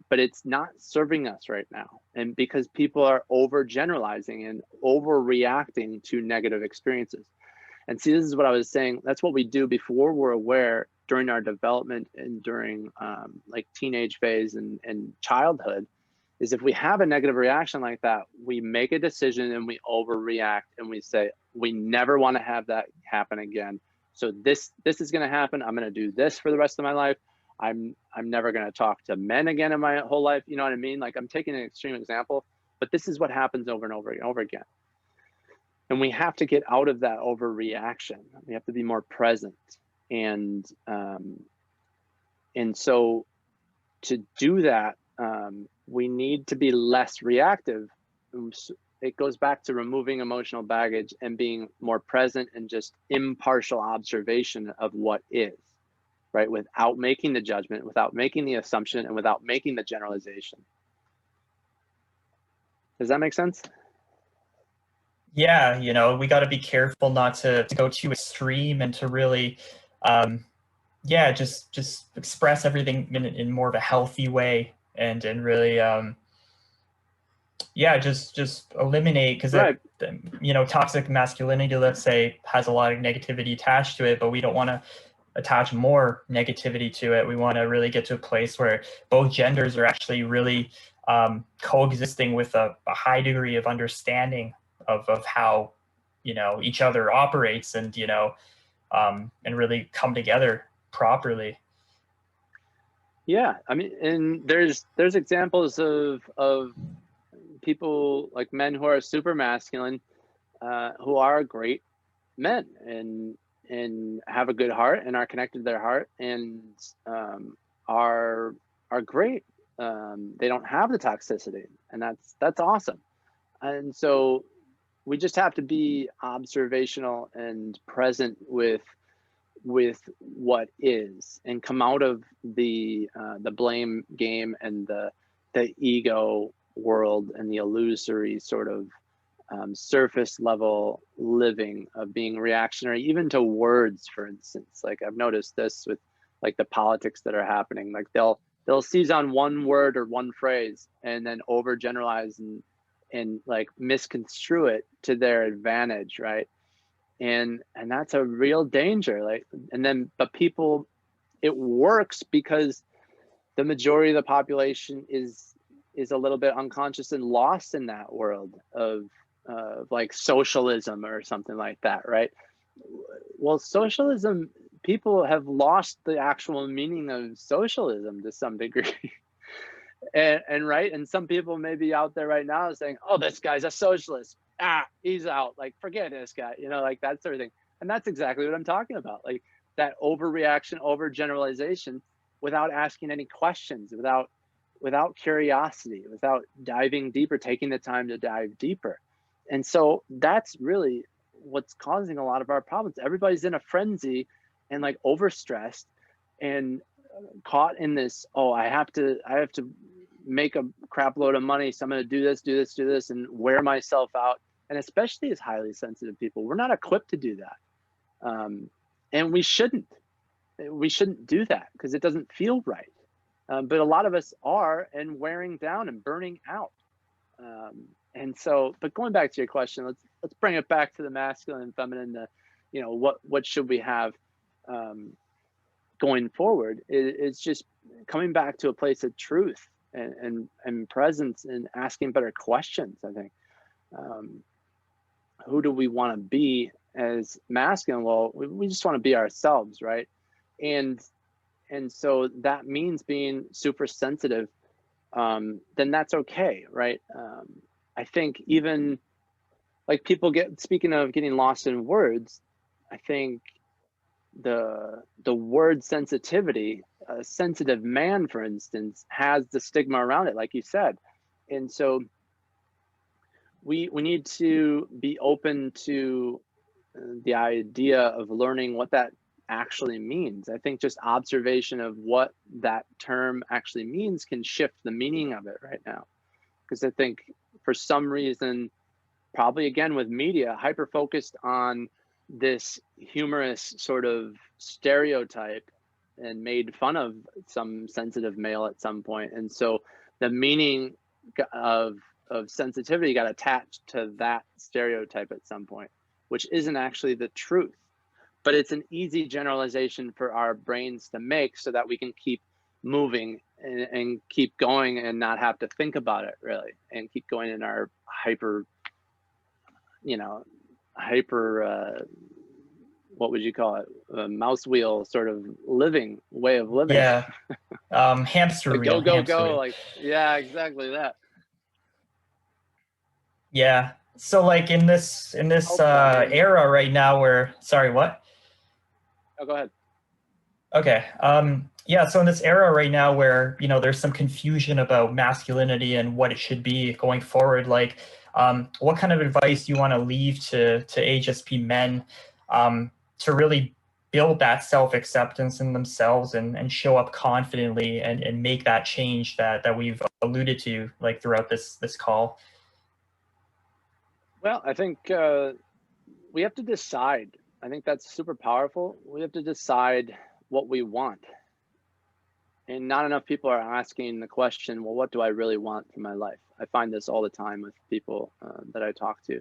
But it's not serving us right now. And because people are overgeneralizing and overreacting to negative experiences. And see, this is what I was saying. That's what we do before we're aware, during our development and during like teenage phase and childhood, is if we have a negative reaction like that, we make a decision and we overreact and we say, we never want to have that happen again. So this is going to happen. I'm going to do this for the rest of my life. I'm never going to talk to men again in my whole life. You know what I mean? Like, I'm taking an extreme example, but this is what happens over and over and over again. And we have to get out of that overreaction. We have to be more present. And so to do that, we need to be less reactive. It goes back to removing emotional baggage and being more present and just impartial observation of what is, right? Without making the judgment, without making the assumption, and without making the generalization. Does that make sense? Yeah, you know, we got to be careful not to go too extreme and to really, yeah, just express everything in more of a healthy way and really, yeah, just eliminate, because Right. you know, toxic masculinity, let's say, has a lot of negativity attached to it, but we don't want to attach more negativity to it. We want to really get to a place where both genders are actually really coexisting with a high degree of understanding of how, you know, each other operates, and, you know, and really come together properly. Yeah, I mean, and there's examples of people, like men who are super masculine, who are great men and have a good heart and are connected to their heart and are great. They don't have the toxicity, and that's awesome. And so we just have to be observational and present with what is, and come out of the blame game and the ego world and the illusory sort of surface level living of being reactionary, even to words, for instance. Like, I've noticed this with like the politics that are happening. Like, they'll seize on one word or one phrase and then overgeneralize and like misconstrue it to their advantage, right? And that's a real danger. Like, but people, it works because the majority of the population is a little bit unconscious and lost in that world of like socialism or something like that, right? Well, socialism, people have lost the actual meaning of socialism to some degree. and right, and some people may be out there right now saying, oh, this guy's a socialist, he's out, like, forget this guy, you know, like that sort of thing. And that's exactly what I'm talking about, like that overreaction, overgeneralization, without asking any questions, without curiosity, without diving deeper, taking the time to dive deeper. And so that's really what's causing a lot of our problems. Everybody's in a frenzy and like overstressed and caught in this, oh, I have to make a crap load of money, so I'm going to do this and wear myself out. And especially as highly sensitive people, we're not equipped to do that. And we shouldn't do that because it doesn't feel right. But a lot of us are, and wearing down and burning out. And so, but going back to your question, let's bring it back to the masculine and feminine. You know, what should we have going forward? It's just coming back to a place of truth and presence and asking better questions. I think, who do we want to be as masculine? Well, we just want to be ourselves, right? And so that means being super sensitive. Then that's okay, right? I think even like people speaking of getting lost in words, I think the word sensitivity, a sensitive man, for instance, has the stigma around it, like you said. And so we need to be open to the idea of learning what that actually means. I think just observation of what that term actually means can shift the meaning of it right now. Because I think for some reason probably again with media, hyper focused on this humorous sort of stereotype and made fun of some sensitive male at some point. And so the meaning of sensitivity got attached to that stereotype at some point, which isn't actually the truth. But it's an easy generalization for our brains to make so that we can keep moving and keep going and not have to think about it really, and keep going in our hyper, what would you call it? A mouse wheel sort of way of living. Yeah. Hamster like wheel. Go. Wheel. Like, yeah, exactly that. Yeah. So like in this era right now where, sorry, what? Oh, go ahead. Okay. Yeah. So in this era right now where, there's some confusion about masculinity and what it should be going forward, like, what kind of advice do you want to leave to HSP men to really build that self-acceptance in themselves and show up confidently and make that change that we've alluded to like throughout this call? Well, I think we have to decide. I think that's super powerful. We have to decide what we want. And not enough people are asking the question, well, what do I really want from my life? I find this all the time with people that I talk to.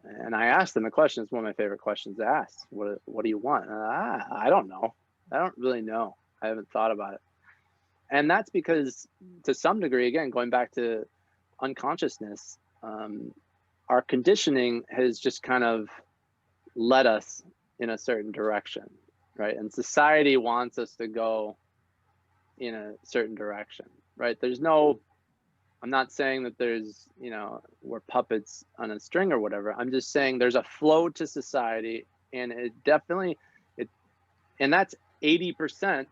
And I ask them the question. It's one of my favorite questions to ask. What do you want? I don't know. I don't really know. I haven't thought about it. And that's because to some degree, again, going back to unconsciousness, our conditioning has just kind of led us in a certain direction, right? And society wants us to go in a certain direction, right? I'm not saying that there's, we're puppets on a string or whatever. I'm just saying there's a flow to society, and it definitely, and that's 80%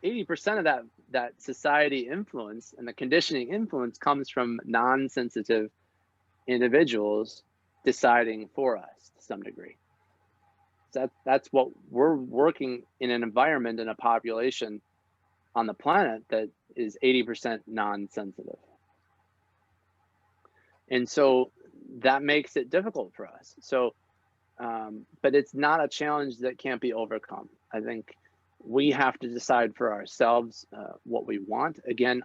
of that society influence and the conditioning influence comes from non-sensitive individuals deciding for us to some degree. So that's what we're working in, an environment and a population on the planet that is 80% non-sensitive. And so that makes it difficult for us. So, but it's not a challenge that can't be overcome. I think we have to decide for ourselves what we want. Again,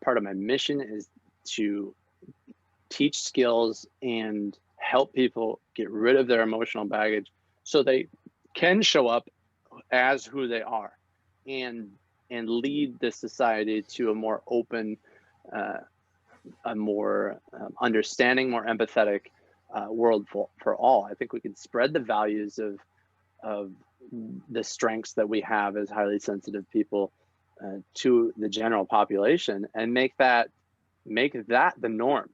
part of my mission is to teach skills and help people get rid of their emotional baggage so they can show up as who they are and lead this society to a more open, a more understanding, more empathetic world for all. I think we can spread the values of the strengths that we have as highly sensitive people to the general population and make that the norm,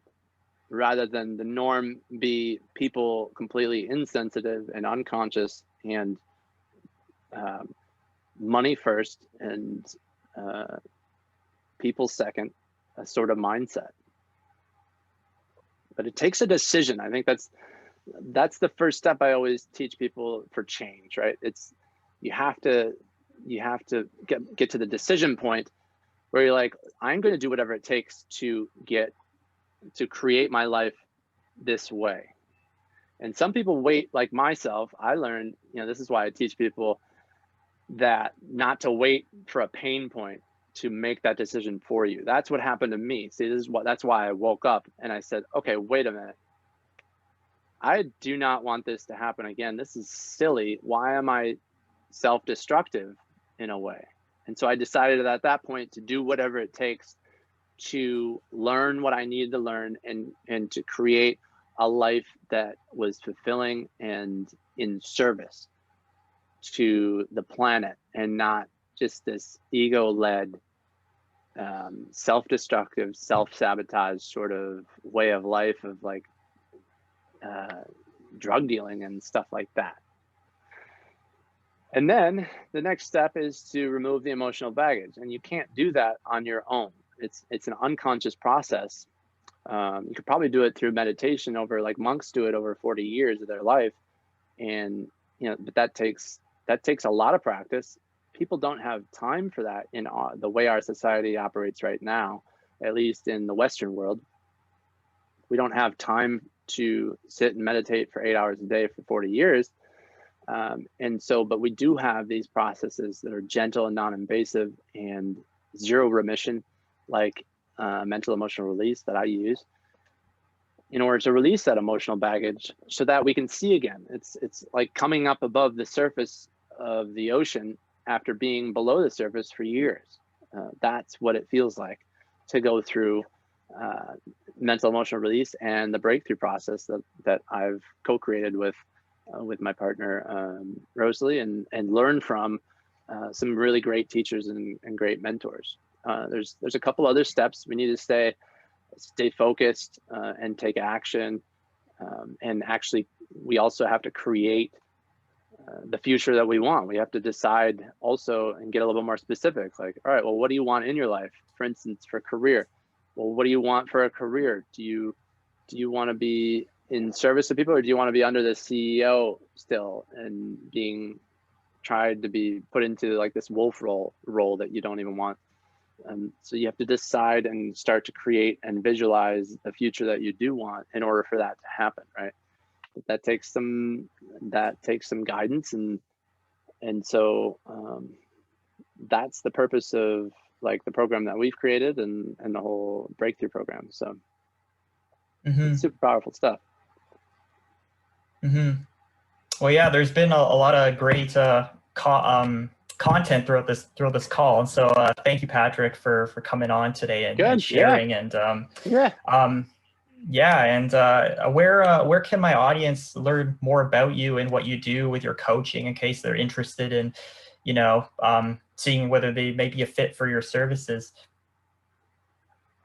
rather than the norm be people completely insensitive and unconscious and money first and people second, a sort of mindset. But it takes a decision. I think that's the first step I always teach people for change, right? It's you have to get to the decision point where you're like, I'm going to do whatever it takes to create my life this way. And some people wait, like myself. I learned, this is why I teach people that not to wait for a pain point to make that decision for you. That's what happened to me. See, that's why I woke up and I said, okay, wait a minute. I do not want this to happen again. This is silly. Why am I self-destructive in a way? And so I decided at that point to do whatever it takes to learn what I needed to learn and to create a life that was fulfilling and in service to the planet, and not just this ego-led, self-destructive, self-sabotage sort of way of life of like drug dealing and stuff like that. And then the next step is to remove the emotional baggage, and you can't do that on your own. It's an unconscious process. You could probably do it through meditation like monks do it over 40 years of their life, and but that takes a lot of practice. People don't have time for that in the way our society operates right now, at least in the Western world. We don't have time to sit and meditate for 8 hours a day for 40 years. But we do have these processes that are gentle and non-invasive and zero remission, like mental emotional release that I use in order to release that emotional baggage so that we can see again. It's like coming up above the surface of the ocean after being below the surface for years. That's what it feels like to go through mental emotional release and the breakthrough process that I've co-created with my partner Rosalie, and learn from some really great teachers and great mentors. There's a couple other steps. We need to stay focused and take action, and actually we also have to create the future that we want. We have to decide also and get a little bit more specific, like, all right, well, what do you want in your life? For instance, for career, well, what do you want for a career? Do you want to be in service to people, or do you want to be under the CEO still and being tried to be put into like this wolf role that you don't even want? So you have to decide and start to create and visualize the future that you do want in order for that to happen, right? But that takes some guidance, and so that's the purpose of like the program that we've created and the whole breakthrough program. So it's super powerful stuff. Well, yeah, there's been a lot of great content throughout this call, and so thank you, Patrick, for coming on today and sharing. Yeah. Where can my audience learn more about you and what you do with your coaching in case they're interested in, seeing whether they may be a fit for your services?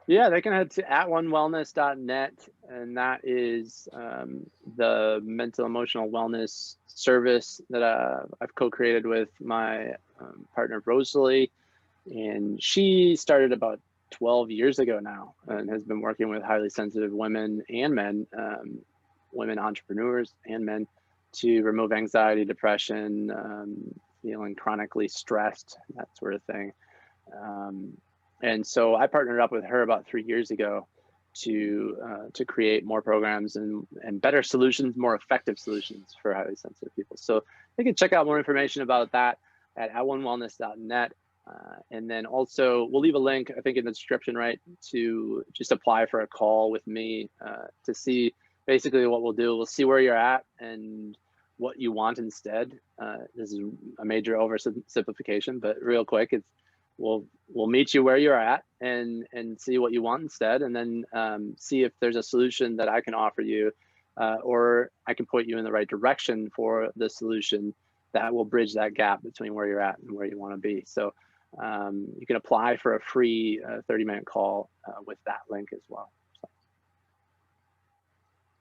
Yeah, they can head to @onewellness.net, and that is the mental emotional wellness service that I've co-created with my partner Rosalie, and she started about 12 years ago now and has been working with highly sensitive women and men, women entrepreneurs and men, to remove anxiety, depression, feeling chronically stressed, that sort of thing. And so I partnered up with her about 3 years ago to create more programs and better solutions, more effective solutions for highly sensitive people. So you can check out more information about that at @onewellness.net. And then also we'll leave a link, I think, in the description, right, to just apply for a call with me to see basically what we'll do. We'll see where you're at and what you want instead. This is a major oversimplification, but real quick, it's we'll meet you where you're at and see what you want instead, and then see if there's a solution that I can offer you, or I can point you in the right direction for the solution that will bridge that gap between where you're at and where you want to be. So you can apply for a free 30-minute call with that link as well. So.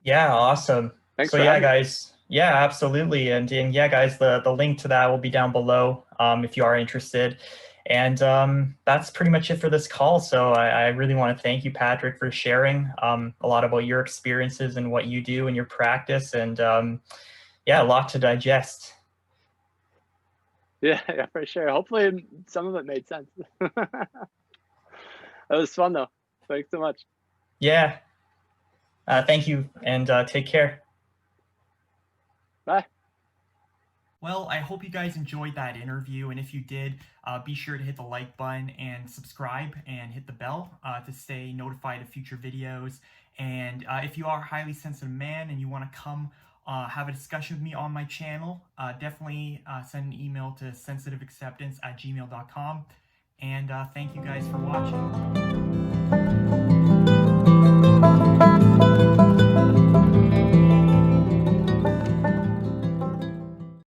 Yeah, awesome. Thanks. So yeah, guys. Yeah, absolutely. And yeah, guys, the link to that will be down below if you are interested. And that's pretty much it for this call. So I really want to thank you, Patrick, for sharing a lot about your experiences and what you do in your practice. And yeah, a lot to digest. Yeah, for sure. Hopefully some of it made sense. That was fun, though. Thanks so much. Yeah. Thank you, and take care. Bye. Well, I hope you guys enjoyed that interview, and if you did, be sure to hit the like button and subscribe and hit the bell to stay notified of future videos. And if you are a highly sensitive man and you want to come have a discussion with me on my channel, definitely send an email to sensitiveacceptance@gmail.com. And thank you guys for watching.